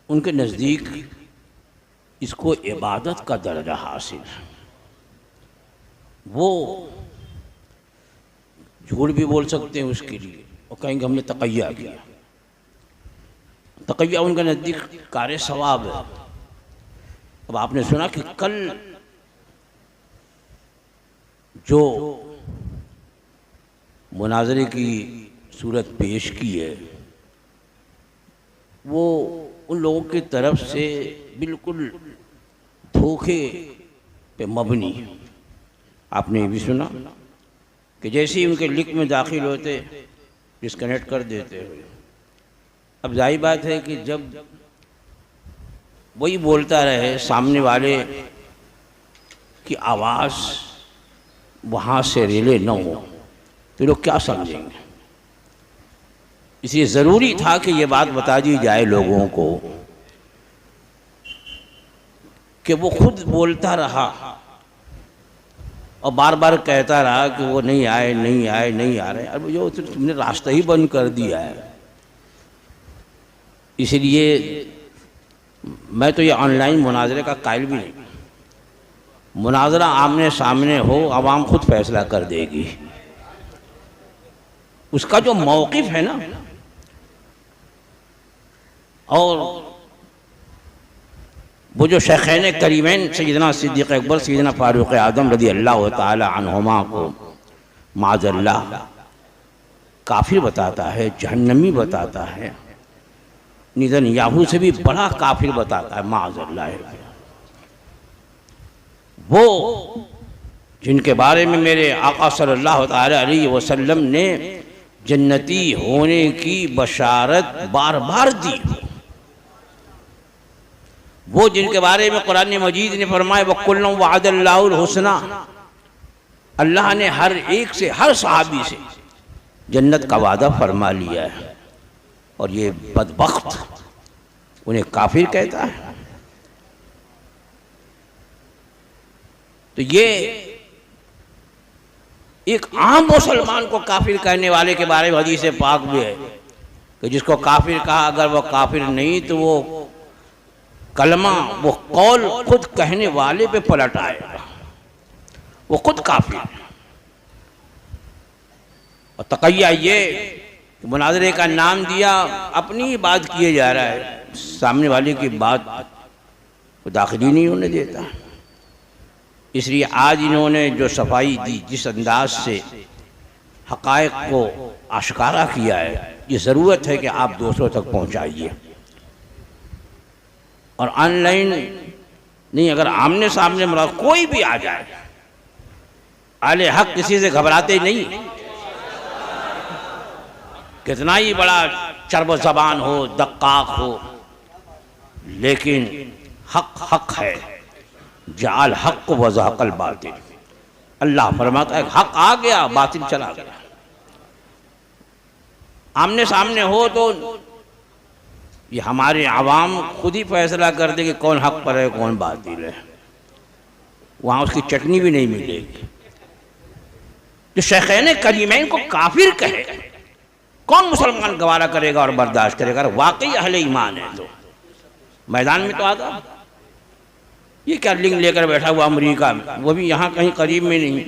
उनके नज़दीक इसको इबादत का दर्जा हासिल है। वो झूठ भी बोल सकते हैं उसके लिए और कहेंगे हमने तक़य्या किया। तक़य्या उनके नज़दीक कार सवाब है अब आपने सुना कि कल जो मुनाजरे की सूरत पेश की है वो उन लोगों की तरफ से बिल्कुल धोखे पे मबनी। आपने ये भी सुना कि जैसे ही उनके लिंक में दाखिल होते डिस्कनेक्ट कर देते। अब जाहिर बात है कि जब वही बोलता रहे सामने वाले की आवाज़ वहाँ से रिले न हो तो लोग क्या समझेंगे। इसलिए ज़रूरी था कि ये बात बता दी जाए लोगों को कि वो खुद बोलता रहा और बार बार कहता रहा कि वो नहीं आए नहीं आए नहीं आ रहे। अब जो तुमने रास्ता ही बंद कर दिया है। इसलिए मैं तो ये ऑनलाइन मुनाजरे का कायल भी नहीं। मुनाजरा आमने सामने हो, आवाम खुद फैसला कर देगी। उसका जो मौक़िफ़ है ना, और वो जो शेखैन करीमैन सैयदना सिद्दीक़ अकबर सैयदना फ़ारूक़ आज़म रज़ी अल्लाह ताला अन्हुमा को माज़अल्लाह काफिर बताता है, जहन्नमी बताता है, नेतन्याहू से भी बड़ा काफिर बताता है माज़अल्लाह। वो जिनके बारे में मेरे आका सल्लल्लाहु अलैहि वसल्लम ने जन्नती होने की बशारत बार बार दी, वो जिनके बारे में कुरान मजीद ने फरमाया वकुल्लुम वअदल्लाहुल हुस्ना, अल्लाह ने हर एक से, हर सहाबी से जन्नत का वादा फरमा लिया है। और ये बदबख्त उन्हें काफिर कहता है। तो ये एक आम मुसलमान को काफिर कहने वाले के बारे में हदीस पाक भी है कि जिसको काफिर कहा, अगर वो काफिर नहीं तो वो कलमा, वो कौल खुद कहने वाले पे पलट आएगा, वो खुद काफिर। और तकैया ये मुनाजरे का नाम दिया, अपनी ही बात किए जा रहा है, सामने वाले की बात को दाखिली नहीं होने देता। इसलिए आज इन्होंने जो सफाई दी, जिस अंदाज से हक़ाइक़ को आश्कारा किया है, ये ज़रूरत है कि आप दूसरों तक पहुँचाइए। और ऑनलाइन नहीं, अगर आमने सामने मतलब कोई भी आ जाए, आले हक किसी से घबराते नहीं, कितना ही बड़ा चर्ब ज़बान हो, दक्काक हो, लेकिन हक हक है। जाल हक व ज़हक़ल बातिल, अल्लाह फरमाता है हक आ गया, बातिल चला गया। आमने सामने हो तो ये हमारे आवाम खुद ही फैसला कर दे कि कौन हक पर है कौन बातिल है। वहाँ उसकी चटनी भी नहीं मिलेगी। जो शेखैन करीमैन को काफिर कहे, कौन मुसलमान गवारा करेगा और बर्दाश्त करेगा? वाकई अहले ईमान है तो मैदान में तो आता। ये क्या लिंग लेकर बैठा हुआ अमेरिका में, वो भी यहाँ कहीं करीब में नहीं।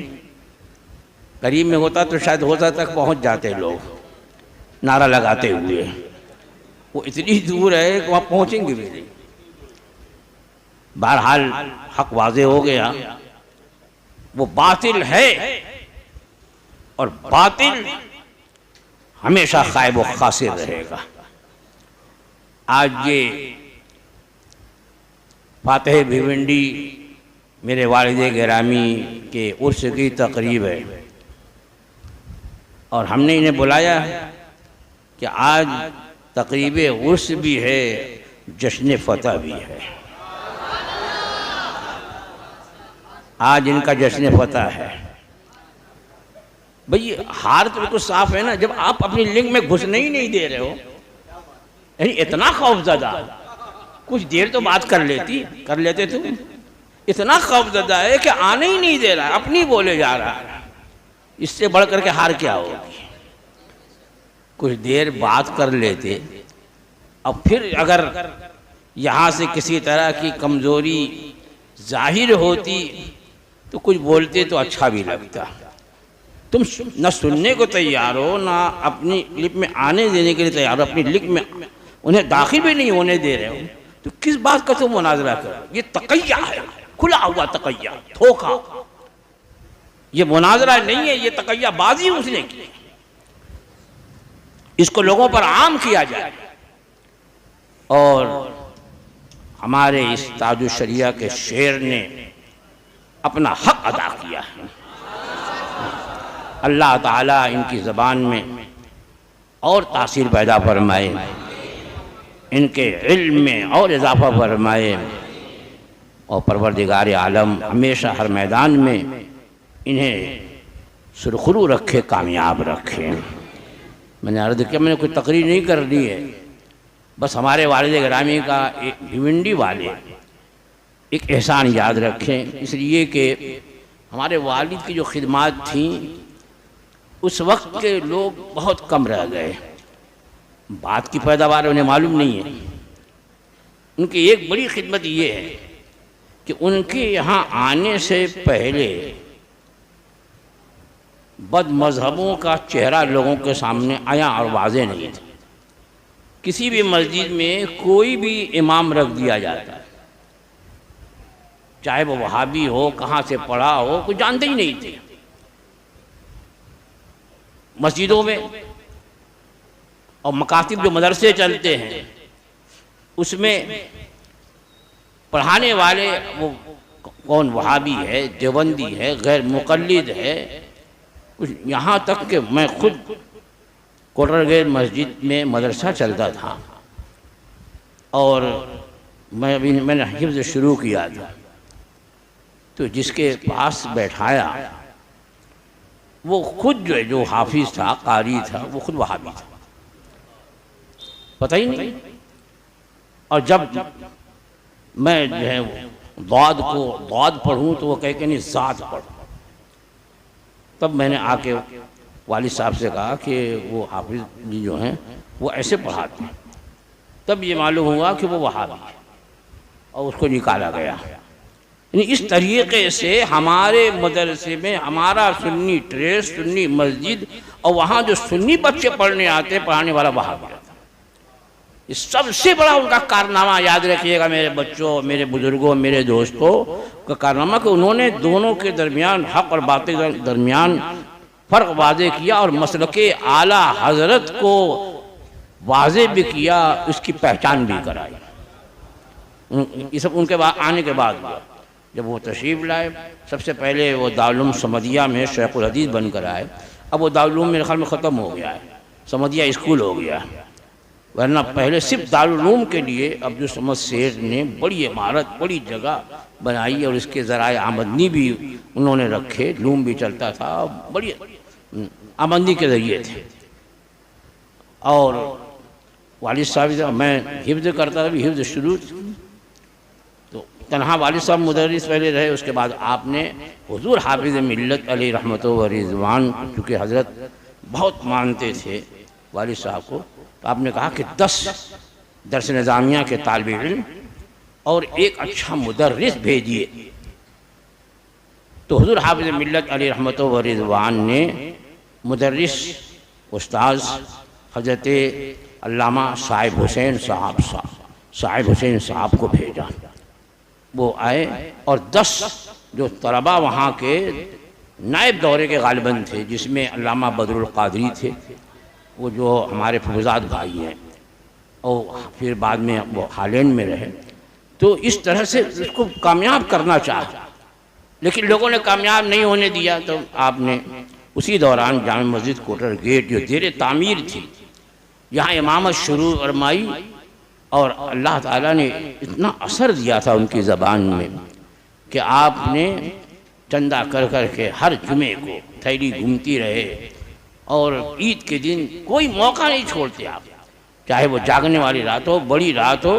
करीब में होता तो शायद होता तक पहुँच जाते लोग नारा लगाते हुए। वो इतनी दूर है कि वहाँ पहुँचेंगे भी नहीं। बहरहाल हक वाज़े हो गया, वो बातिल है और बातिल हमेशा खाइब व खासिर रहेगा। आज ये फातह भिवंडी मेरे वालिद गिरामी के उर्स की तकरीब है और हमने इन्हें बुलाया कि आज तकरीब उर्स भी है, जश्न फतह भी है। आज इनका जश्न फतह है। भाई हार तो बिल्कुल साफ है ना, जब आप अपनी लिंक में घुसने ही नहीं दे रहे हो। यानी इतना खौफज़दा, कुछ देर तो बात कर लेते तुम। इतना खौफज़दा है कि आने ही नहीं दे रहा है, अपनी बोले जा रहा है। इससे बढ़ करके हार क्या होगी? कुछ देर बात कर लेते, अब फिर अगर यहाँ से किसी तरह की कमज़ोरी जाहिर होती तो कुछ बोलते तो अच्छा भी लगता। तुम न सुनने को तैयार हो, ना अपनी लिप में आने देने के लिए तैयार हो, अपनी लिप में उन्हें दाखिल भी नहीं होने दे रहे हो। तो किस बात का तुम मुनाजरा कर? ये तकैया है, खुला हुआ तकैया, धोखा। ये मुनाजरा नहीं है, ये तकैया बाजी उसने की। इसको लोगों पर आम किया जाए और हमारे इस ताजुल शरिया के शेर ने अपना हक अदा किया है। अल्लाह ताला इनकी ज़बान में और तासीर पैदा फरमाए, इनके इल्म में और इजाफा फरमाए और परवरदिगार आलम हमेशा हर मैदान में इन्हें सुरखरू रखे, कामयाब रखे। मैंने अर्ज़ किया, मैंने कोई तकरीर नहीं कर दी है, बस हमारे वालिद गिरामी का भिवंडी वाले एक एहसान याद रखें, इसलिए कि हमारे वालिद की जो खिदमात थी उस वक्त के लोग बहुत कम रह गए। बात की पैदावार उन्हें मालूम नहीं है। उनकी एक बड़ी खिदमत ये है कि उनके यहाँ आने से पहले बद मजहबों का चेहरा लोगों के सामने आया और वाज़ेह नहीं था। किसी भी मस्जिद में कोई भी इमाम रख दिया जाता, चाहे वो वहाबी हो, कहाँ से पढ़ा हो, कोई जानते ही नहीं थे। मस्जिदों में और मकातिब जो मदरसे चलते हैं उसमें पढ़ाने वाले वो कौन वहाबी है, देवबंदी है, गैर मुक़ल्लिद है। कुछ यहाँ तक कि मैं खुद कोटरगेट मस्जिद में मदरसा चलता था और मैंने हिफ्ज़ शुरू किया था, तो जिसके पास बैठाया वो खुद जो हाफिज़ था, कारी था, वो खुद वहाबी था, पता ही नहीं। और जब मैं जो है दौद पढ़ूँ तो वो कहे कि नहीं ज़ात पढ़। तब मैंने आके वालिद साहब से कहा कि वो हाफिज़ जी जो हैं वो ऐसे पढ़ाते हैं। तब ये मालूम हुआ कि वो वहाबी है और उसको निकाला गया। यानी इस तरीक़े से हमारे मदरसे में हमारा सुन्नी ट्रेस, सुन्नी मस्जिद, और वहाँ जो सुन्नी बच्चे पढ़ने आते हैं, पढ़ाने वाला वहाबी है। इस सबसे बड़ा उनका कारनामा याद रखिएगा मेरे बच्चों, मेरे बुजुर्गों, मेरे दोस्तों का कारनामा कि उन्होंने दोनों के दरमियान, हक़ और बातिल के दरमियान फ़र्क वाज़े किया और मसलके आला हज़रत को वाज़े भी किया, उसकी पहचान भी कराई। ये सब उनके बाद आने के बाद हुआ। जब वो तशरीफ़ लाए, सबसे पहले वो दारुल उलूम समदिया में शेखुल हदीस बनकर आए। अब वो दारुल उलूम मेरे ख्याल में ख़त्म हो गया है, समदिया स्कूल हो गया है। वरना पहले सिर्फ दारुल उलूम के लिए अब्दुल समद सेठ ने बड़ी इमारत, बड़ी जगह बनाई और इसके ज़राए आमदनी भी उन्होंने रखे, लूम भी चलता था, बड़ी आमदनी के ज़रिए थे। और वालिद साहब, मैं हिफ्ज़ करता था, हिफ्ज़ शुरू तो तनहा वालिद साहब मुदर्रिस पहले रहे, उसके बाद आपने हुज़ूर हाफिज़ मिल्लत अलैहि रहमतुल्लाह व रिज़वान, चूँकि हज़रत बहुत मानते थे वालिद साहब को, तो आपने कहा कि 10 दर्स निज़ामिया के तालिब इल्म और एक अच्छा मुदर्रिस भेजिए। तो हुज़ूर हाफिज़ मिल्लत अलैहि रहमतुल्लाह व रिज़वान ने मुदर्रिस उस्ताद हज़रत अल्लामा साहिब हुसैन साहब को भेजा। वो आए और 10 जो तलबा वहाँ के नायब दौरे के गालिबन थे, जिसमें अल्लामा बदरुल क़ादरी थे, वो जो हमारे फौजाद भाई हैं, और फिर बाद में वो हालैंड में रहे। तो इस तरह से उसको कामयाब करना चाहा, लेकिन लोगों ने कामयाब नहीं होने दिया। तो आपने उसी दौरान जामे मस्जिद कोटर गेट जो ज़ेर तामीर थी, यहाँ इमामत शुरू फरमाई और अल्लाह ताला ने इतना असर दिया था उनकी ज़बान में कि आपने चंदा कर कर के हर जुमे को थैली घूमती रहे और ईद के दिन कोई मौका नहीं छोड़ते आप, चाहे वो जागने वाली रात हो, बड़ी रात हो,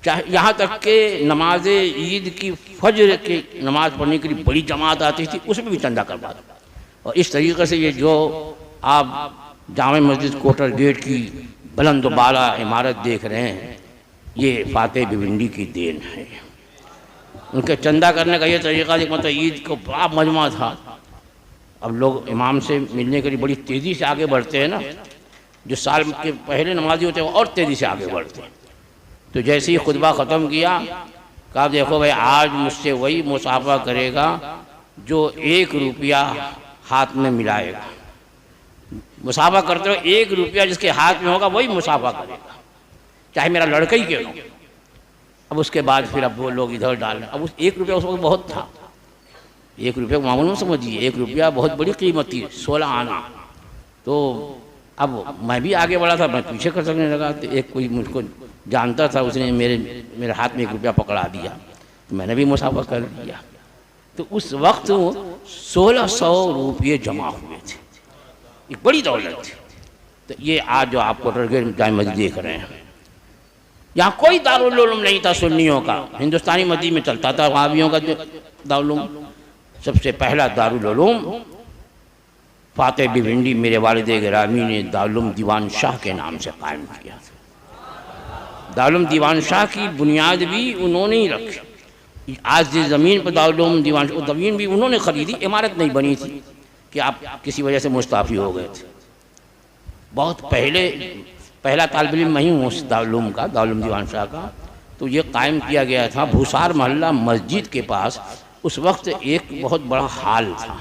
चाहे यहाँ तक के नमाज ईद की फजर की नमाज़ पढ़ने के लिए बड़ी जमात आती थी, उसमें भी चंदा करवाता। और इस तरीक़े से ये जो आप जामे मस्जिद कोटर गेट की बुलंद बाला इमारत देख रहे हैं, ये फातेह भिवंडी की देन है। उनके चंदा करने का ये तरीक़ा, मतलब ईद को बड़ा मजमा था। अब लोग इमाम से मिलने के लिए बड़ी तेज़ी से आगे बढ़ते हैं ना, जो साल के पहले नमाजी होते हैं वो और तेज़ी से आगे बढ़ते हैं। तो जैसे ही खुतबा ख़त्म किया, कहा देखो भाई आज मुझसे वही मुसाफा करेगा जो 1 रुपया हाथ में मिलाएगा। मुसाफा करते हो 1 रुपया जिसके हाथ में होगा वही मुसाफा करेगा, चाहे मेरा लड़का ही क्यों हो। अब उसके बाद फिर अब वो लोग इधर डाल, अब उस 1 रुपया उस वक्त बहुत था। 1 रुपया मामूल में समझिए, 1 रुपया बहुत बड़ी कीमत थी, 16 आना। तो अब मैं भी आगे बढ़ा था, मैं पीछे कर सकने लगा। तो एक कोई मुझको जानता था, उसने मेरे हाथ में 1 रुपया पकड़ा दिया, तो मैंने भी मुसाफा कर दिया। तो उस वक्त 1600 रुपये जमा हुए थे, एक बड़ी दौलत थी। तो ये आज जो आपको जामे मस्जिद देख रहे हैं, यहाँ कोई दारुल उलूम नहीं था सुन्नियों का। हिंदुस्तानी मस्जिद में चलता था वहाबियों का दारुल उलूम। सबसे पहला दारुल उलूम फातेह भिवंडी मेरे वालिद गिरामी ने दारुल उलूम दीवान शाह के नाम से कायम किया था। दारुल उलूम दीवान शाह की बुनियाद भी उन्होंने ही रखी। आज जिस ज़मीन पर दारुल उलूम दीवान शाह, ज़मीन भी उन्होंने ख़रीदी, इमारत नहीं बनी थी कि आप किसी वजह से मुस्ताफ़ी हो गए थे। बहुत पहला तालिब इल्म मैं ही हूँ उस दारुल उलूम का, दारुल उलूम दीवान शाह का। तो ये कायम किया गया था भूसार मोहल्ला मस्जिद के पास। उस वक्त एक बहुत बड़ा हाल था,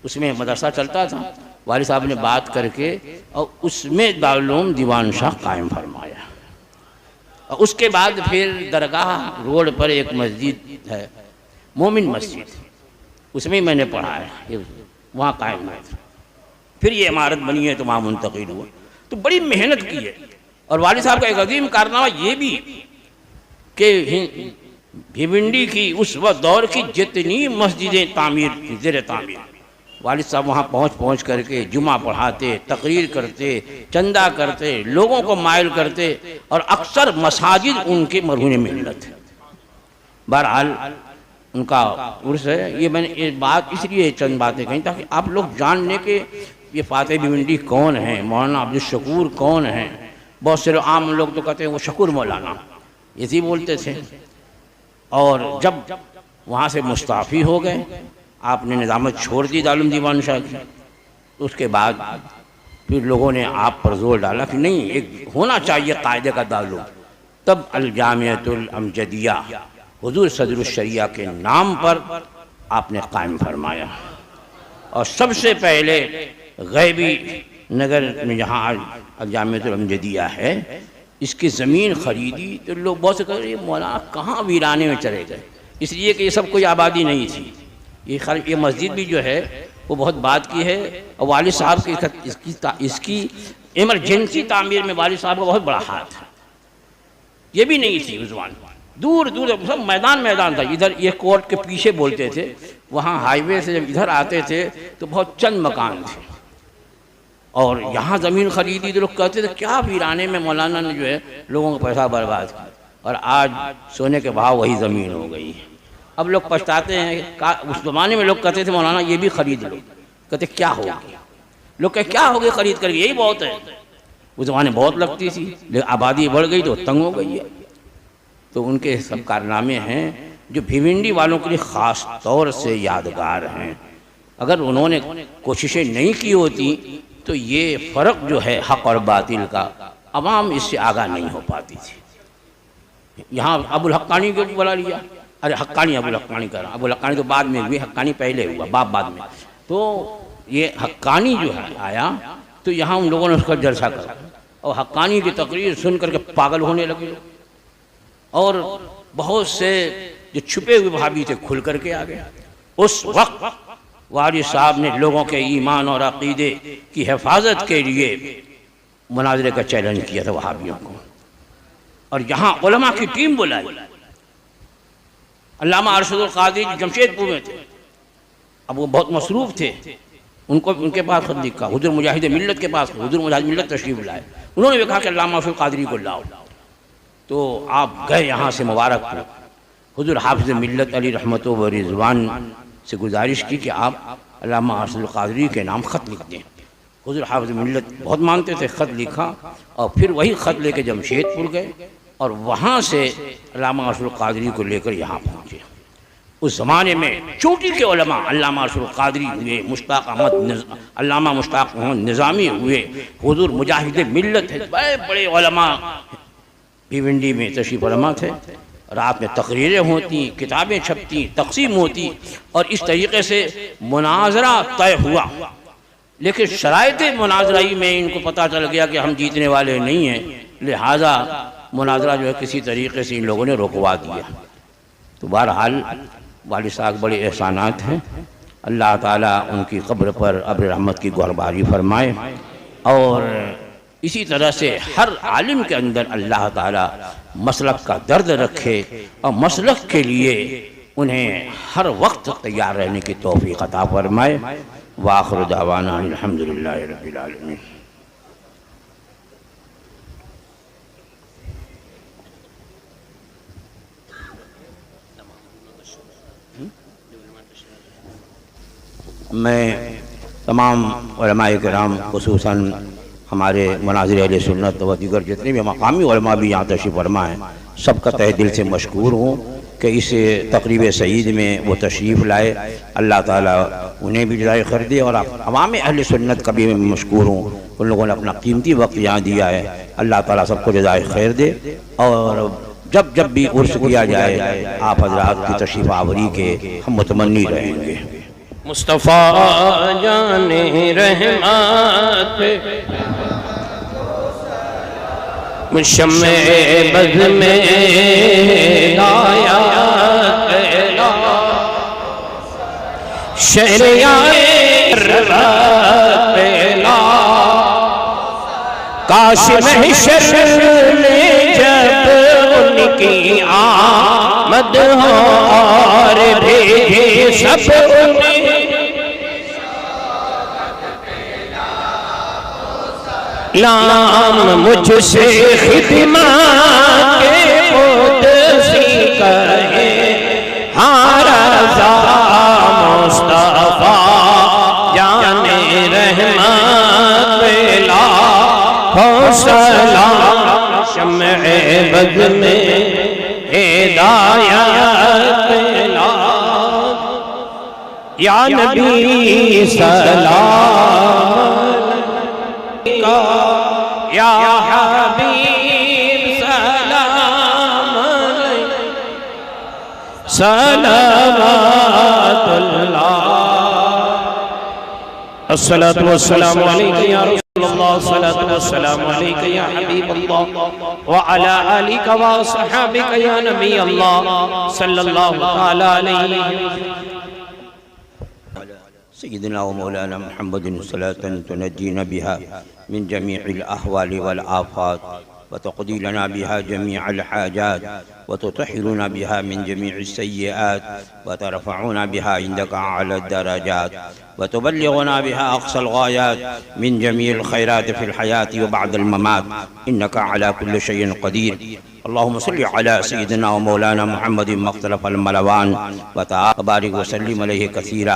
उसमें मदरसा चलता था। वालिद साहब ने बात करके और उसमें दारुल उलूम दीवान शाह कायम फरमाया। और उसके बाद फिर दरगाह रोड पर एक मस्जिद है, मोमिन मस्जिद, उसमें मैंने पढ़ा है, वहाँ कायम है। फिर ये इमारत बनी है तो वहाँ मुंतकिल हुआ। तो बड़ी मेहनत की है। और वालिद साहब का एक अजीम कारनामा ये भी कि भिवंडी की उस वक्त दौर की जितनी मस्जिदें तामीर की, ज़ेर तामीर, वालिद साहब वहाँ पहुँच करके जुमा पढ़ाते, तकरीर करते, चंदा करते, लोगों को माइल करते। और अक्सर मसाजिद उनके मरहून मिल्लत है। बहरहाल उनका उर्स है। ये मैंने ये बात इसलिए चंद बातें कही ताकि आप लोग जान लें कि ये फातेह भिवंडी कौन है, मौलाना अब्दुल शकूर कौन है। बहुत से आम लोग तो कहते हैं वो शकूर मौलाना, इसी बोलते थे। और जब वहाँ से मुस्ताफ़ी हो गए, आपने निज़ामत छोड़ दी दारुल उलूम दीवान शाह की, उसके बाद फिर लोगों ने आप पर जोर डाला कि नहीं, एक होना चाहिए कायदे का दारुल उलूम। तब अल जामियतुल अमजदिया हुजूर सदरुल शरिया के नाम पर आपने कायम फरमाया। और सबसे पहले गैबी नगर में जहाँ अल जामियतुल अमजदिया है, इसकी ज़मीन ख़रीदी तो लोग बहुत से कह रहे मौलाना कहाँ वीराने में चले गए, इसलिए कि ये सब कोई आबादी नहीं थी। ये मस्जिद भी जो है वो बहुत बात की है। और वालिद साहब के इसकी इमरजेंसी तामीर में वालिद साहब का बहुत बड़ा हाथ है। ये भी नहीं थी उस ज़माने, दूर दूर सब मैदान था। इधर ये कोर्ट के पीछे बोलते थे, वहाँ हाईवे से जब इधर आते थे तो बहुत चंद मकान थे। और यहाँ ज़मीन ख़रीदी तो लोग कहते थे क्या वीराने में मौलाना ने जो है लोगों का पैसा बर्बाद किया। और आज सोने के भाव वही ज़मीन हो गई है। अब लोग पछताते हैं। उस ज़माने में लोग कहते थे मौलाना ये भी ख़रीद लो, कहते क्या होगा, लोग कहे क्या हो गया ख़रीद करके, यही बहुत है। उस ज़माने बहुत लगती थी, लेकिन आबादी बढ़ गई तो तंग हो गई है। तो उनके सब कारनामे हैं जो भिवंडी वालों के लिए ख़ास तौर से यादगार हैं। अगर उन्होंने कोशिशें नहीं की होती तो ये फ़र्क जो है हक़ और बातिल का, अवाम इससे आगाह नहीं हो पाती थी। यहाँ अबुल हक्कानी को बुला लिया, अरे हक्कानी अबुल हक्कानी कर रहा, अबुल हक्कानी तो बाद में हुई, हक्कानी पहले हुआ, बाप बाद में। तो ये हक्कानी जो है आया तो यहाँ उन लोगों ने उसका जलसा करा और हक्कानी की तकरीर सुन करके पागल होने लगे। और बहुत से जो छुपे हुए वहाबी थे खुल करके आ गए। उस वक्त वालिद साहब ने लोगों के ईमान और अक़ीदे की हिफाजत के लिए मुनाज़रे का चैलेंज किया था वहाबियों को। और यहाँ उलमा की टीम बुलाई। अल्लामा अरशदुल क़ादरी जमशेदपुर में थे, अब वो बहुत मसरूफ़ थे, उनके पास ख़त लिखा। हुज़ूर मुजाहिद मिल्लत के पास, हुज़ूर मुजाहिद मिल्लत तशरीफ़ लाए। उन्होंने भी कहा कि अल्लामा अरशदुल क़ादरी को लाओ। तो आप गए यहाँ से मुबारकपुर। हुज़ूर हाफ़िज़ मिल्लत अली रहमतो व रिज़वान से गुजारिश की कि आप अल्लामा अरशदुल क़ादरी के नाम ख़त लिख दें। हुज़ूर हाफ़िज़ मिल्लत बहुत मानते थे, ख़त लिखा और फिर वही ख़त लेके जमशेदपुर गए और वहाँ से अल्लामा अरशदुल क़ादरी को लेकर यहाँ पहुँचे। उस ज़माने में चोटी के उलमा अल्लामा अरशदुल क़ादरी हुए, मुश्ताक़ अहमद अल्लामा मुश्ताक़ अहमद निज़ामी हुए, हुज़ूर मुजाहिद मिल्लत है, बड़े बड़े उलमा भिवंडी में तशरीफ़ फरमा थे। रात में तकरीरें होती, किताबें छपती, तक़सीम होती और इस तरीके से मुनाजरा तय हुआ। लेकिन शराइत मुनाजराई में इनको पता चल गया कि हम जीतने वाले नहीं हैं, लिहाजा मुनाजरा जो है किसी तरीके से इन लोगों ने रुकवा दिया। तो बहरहाल वालिद साहब बड़े एहसानात हैं, अल्लाह ताला उनकी कब्र पर अब्र रहमत की गोहरबारी फरमाए और इसी तरह से हर आलिम के अंदर अल्लाह ताला मसलक का दर्द रखे और मसलक के लिए उन्हें हर वक्त तैयार रहने की तौफीक अता फरमाए। वाखिर दावाना अल्हम्दुलिल्लाहि रब्बिल आलमीन। मैं तमाम उलमाए किराम खुसूसन हमारे मुनाज़िर अहले सुन्नत व दीगर जितने भी मकामी उलमा भी यहाँ तशरीफ़ फरमा हैं, सबका तहे दिल से मशकूर हूँ कि इस तक़रीब सईद में वो तशरीफ़ लाए। अल्लाह ताला उन्हें भी जज़ाए खैर दे और अवाम अहले सुन्नत का भी मैं मशकूर हूँ, उन लोगों ने अपना कीमती वक्त यहाँ दिया है। अल्लाह ताला सबको जज़ाए खैर दे और जब जब भी उर्स किया जाए आप हज़रात की तशरीफ़ आवरी के हम मुतमन्नी रहेंगे। मुस्तफ़ा जाने रहमत मुशम्मे बज़ में आया शहरियाए रला काश महशर में जब उनकी आमद हो और भेजे सब उन्हें लाम मुझसे खिदमा के कुदसी कहे हारज़ा मुस्तफ़ा जाने रहमत ला हो सलाम शम्ए बज़ में हिदायत ला या नबी सलाम या हबीब सलाम सलावतुल्लाह अस्सलातु वस्सलामु अलैका या रसूलल्लाह अस्सलातु वस्सलामु अलैका या हबीबल्लाह व अला आलिका व अस्हाबिका या नबी अल्लाह सल्लल्लाहु तआला अलैहि सय्यदना व मौलाना मुहम्मदिन सल्लल्लाहु तुनज्जीना बिहा मिन जमीइल अहवाल वल आफात व तक़दी लना बिहा जमीअल हाजात व तुतहिरुना बिहा मिन जमीइस सय्यिआत व तरफ़उना बिहा इंदका अला दरजात व तुबल्लिगुना बिहा अक़सल गायात मिन जमीइल खैरात फ़िल हयात व बअदल ममात इन्नका अला कुल्लि शैइन क़दीर। अल्लाहुम्मा सल्लि अला सय्यिदिना व मौलाना मुहम्मदिन मख्तलफ़ल मलवान व बारिक व सल्लिम अलैहि कसीरा।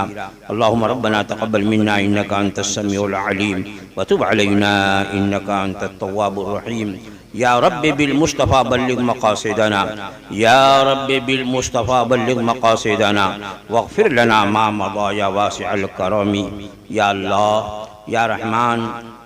अल्लाहुम्मा रब्बना तक़ब्बल मिन्ना इन्नका अंतस समीउल अलीम व तुब अलैना इन्नका अंतत तव्वाबुर रहीम। या रब्बि बिल मुस्तफ़ा बल्लिग मक़ासिदना, या रब्बि बिल मुस्तफ़ा बल्लिग मक़ासिदना वग़फ़िर लना मा मज़ा या वासिअल करमी। या अल्लाह या रहमान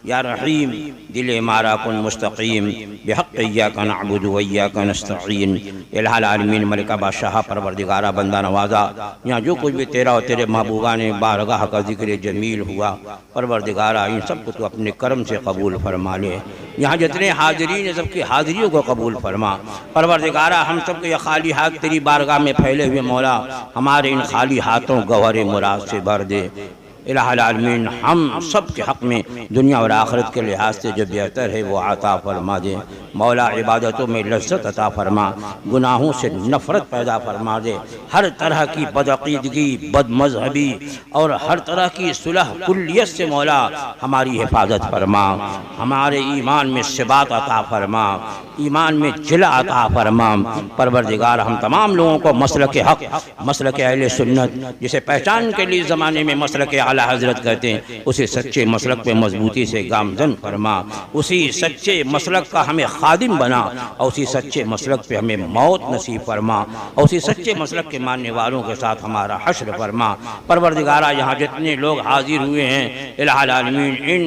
या रहीम दिल मारा कुन मुस्तकीम बिहक़्क़ि इय्याका नअबुदु व इय्याका नस्तईन। इलाहुल आलमीन मलिका बादशाह परवरदिगारा बंदा नवाज़ा, यहाँ जो कुछ भी तेरा और तेरे महबूबा ने बारगाह का ज़िक्र जमील हुआ, परवरदिगारा इन सब को तो अपने करम से कबूल फरमा ले। यहाँ जितने हाज़रीन हैं सबकी हाज़िरियों को कबूल फरमा। परवरदिगारा हम सब के खाली हाथ तेरी बारगाह में फैले हुए मौला हमारे इन खाली हाथों गौहर मुराद से भर दे। इलाहुल आलमीन हम सब के हक़ में दुनिया और आखिरत के लिहाज से जो बेहतर है वो अता फरमा दे। मौला इबादतों में लज्जत अता फरमा, गुनाहों से नफ़रत पैदा फरमा दे। हर तरह की बदअक़ीदगी, बदमज़हबी और हर तरह की सुलह कुल्लियत से मौला हमारी हिफाजत फरमा। हमारे ईमान में सिबात अता फरमा, ईमान में जिला अता फरमा। परवरदिगार हम तमाम लोगों को मसलक हक़, मसलक अहले सुन्नत जिसे पहचान के लिए ज़माने में मसलक आला हज़रत कहते हैं, उसे सच्चे मसलक पे मजबूती से गामजन फरमा। उसी सच्चे मसलक का हमें खादिम बना और उसी सच्चे मसलक पे हमें मौत नसीब फरमा और उसी सच्चे मसलक के मानने वालों के साथ हमारा हश्र फरमा। परवरदिगारा यहाँ जितने लोग हाजिर हुए हैं इलाहुल आलमीन इन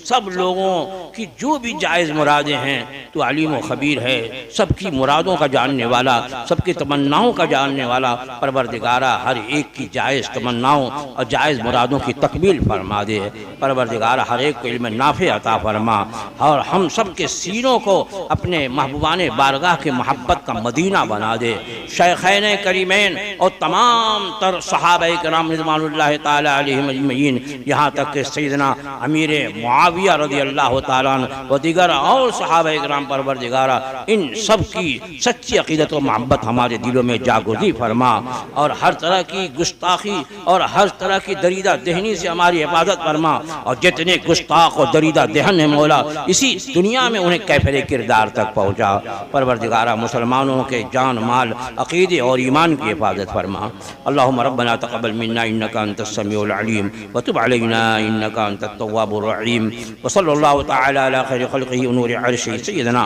सब लोगों की जो भी जायज़ मुरादें हैं तो अलीम व खबीर है, सबकी मुरादों का जानने वाला, सबकी तमन्नाओं का जानने वाला। परवरदिगारा हर एक की जायज़ तमन्नाओं और जायज़ मुरादों की तकमील फरमा दे। परवरदिगारा हर एक को इल्म नाफ़े अता फरमा और हम सब के सीनों को अपने महबूबान बारगाह के मोहब्बत का मदीना बना दे। शेखैन करीमैन और तमाम तर सहाबा किराम रिज़वानुल्लाह ताला अलैहिम अजमईन, यहाँ तक कि सैयदना अमीर मुआविया रज़ियल्लाहु ताला अन्हु व दीगर और सहाबा किराम, परवरदिगारा इन सब की सच्ची अक़ीदत व मोहब्बत हमारे दिलों में जागोज़ी फरमा और हर तरह की गुस्ताखी और हर तरह की दरीदा दहनी से हमारी हिफाजत फरमा। और जितने गुस्ताख और दरीदा दहन है मौला, इसी दुनिया में उन्हें कैफरे किरदार तक पहुँचा। परवरदिगारा मुसलमानों के जान माल अक़ीदे और ईमान की हिफाजत फरमा। अल्लाहुम्मा रब्बना तक़ब्बल मिन्ना इन्नका अंतस समीउल अलीम व तुब अलैना इन्नका अंतत तव्वाबुर रहीम। व सल्लल्लाहु तआला अला खैरि खल्क़िही व नूरि अर्शिही सय्यिदना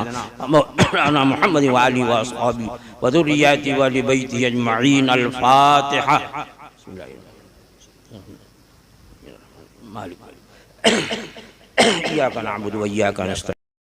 मौलाना मुहम्मद व आलिहि व अस्हाबिही व ज़ुर्रिय्यतिही व अहलि बैतिही अजमईन। अल फातिहा। इय्याका नअबुदु व इय्याका नस्तईन।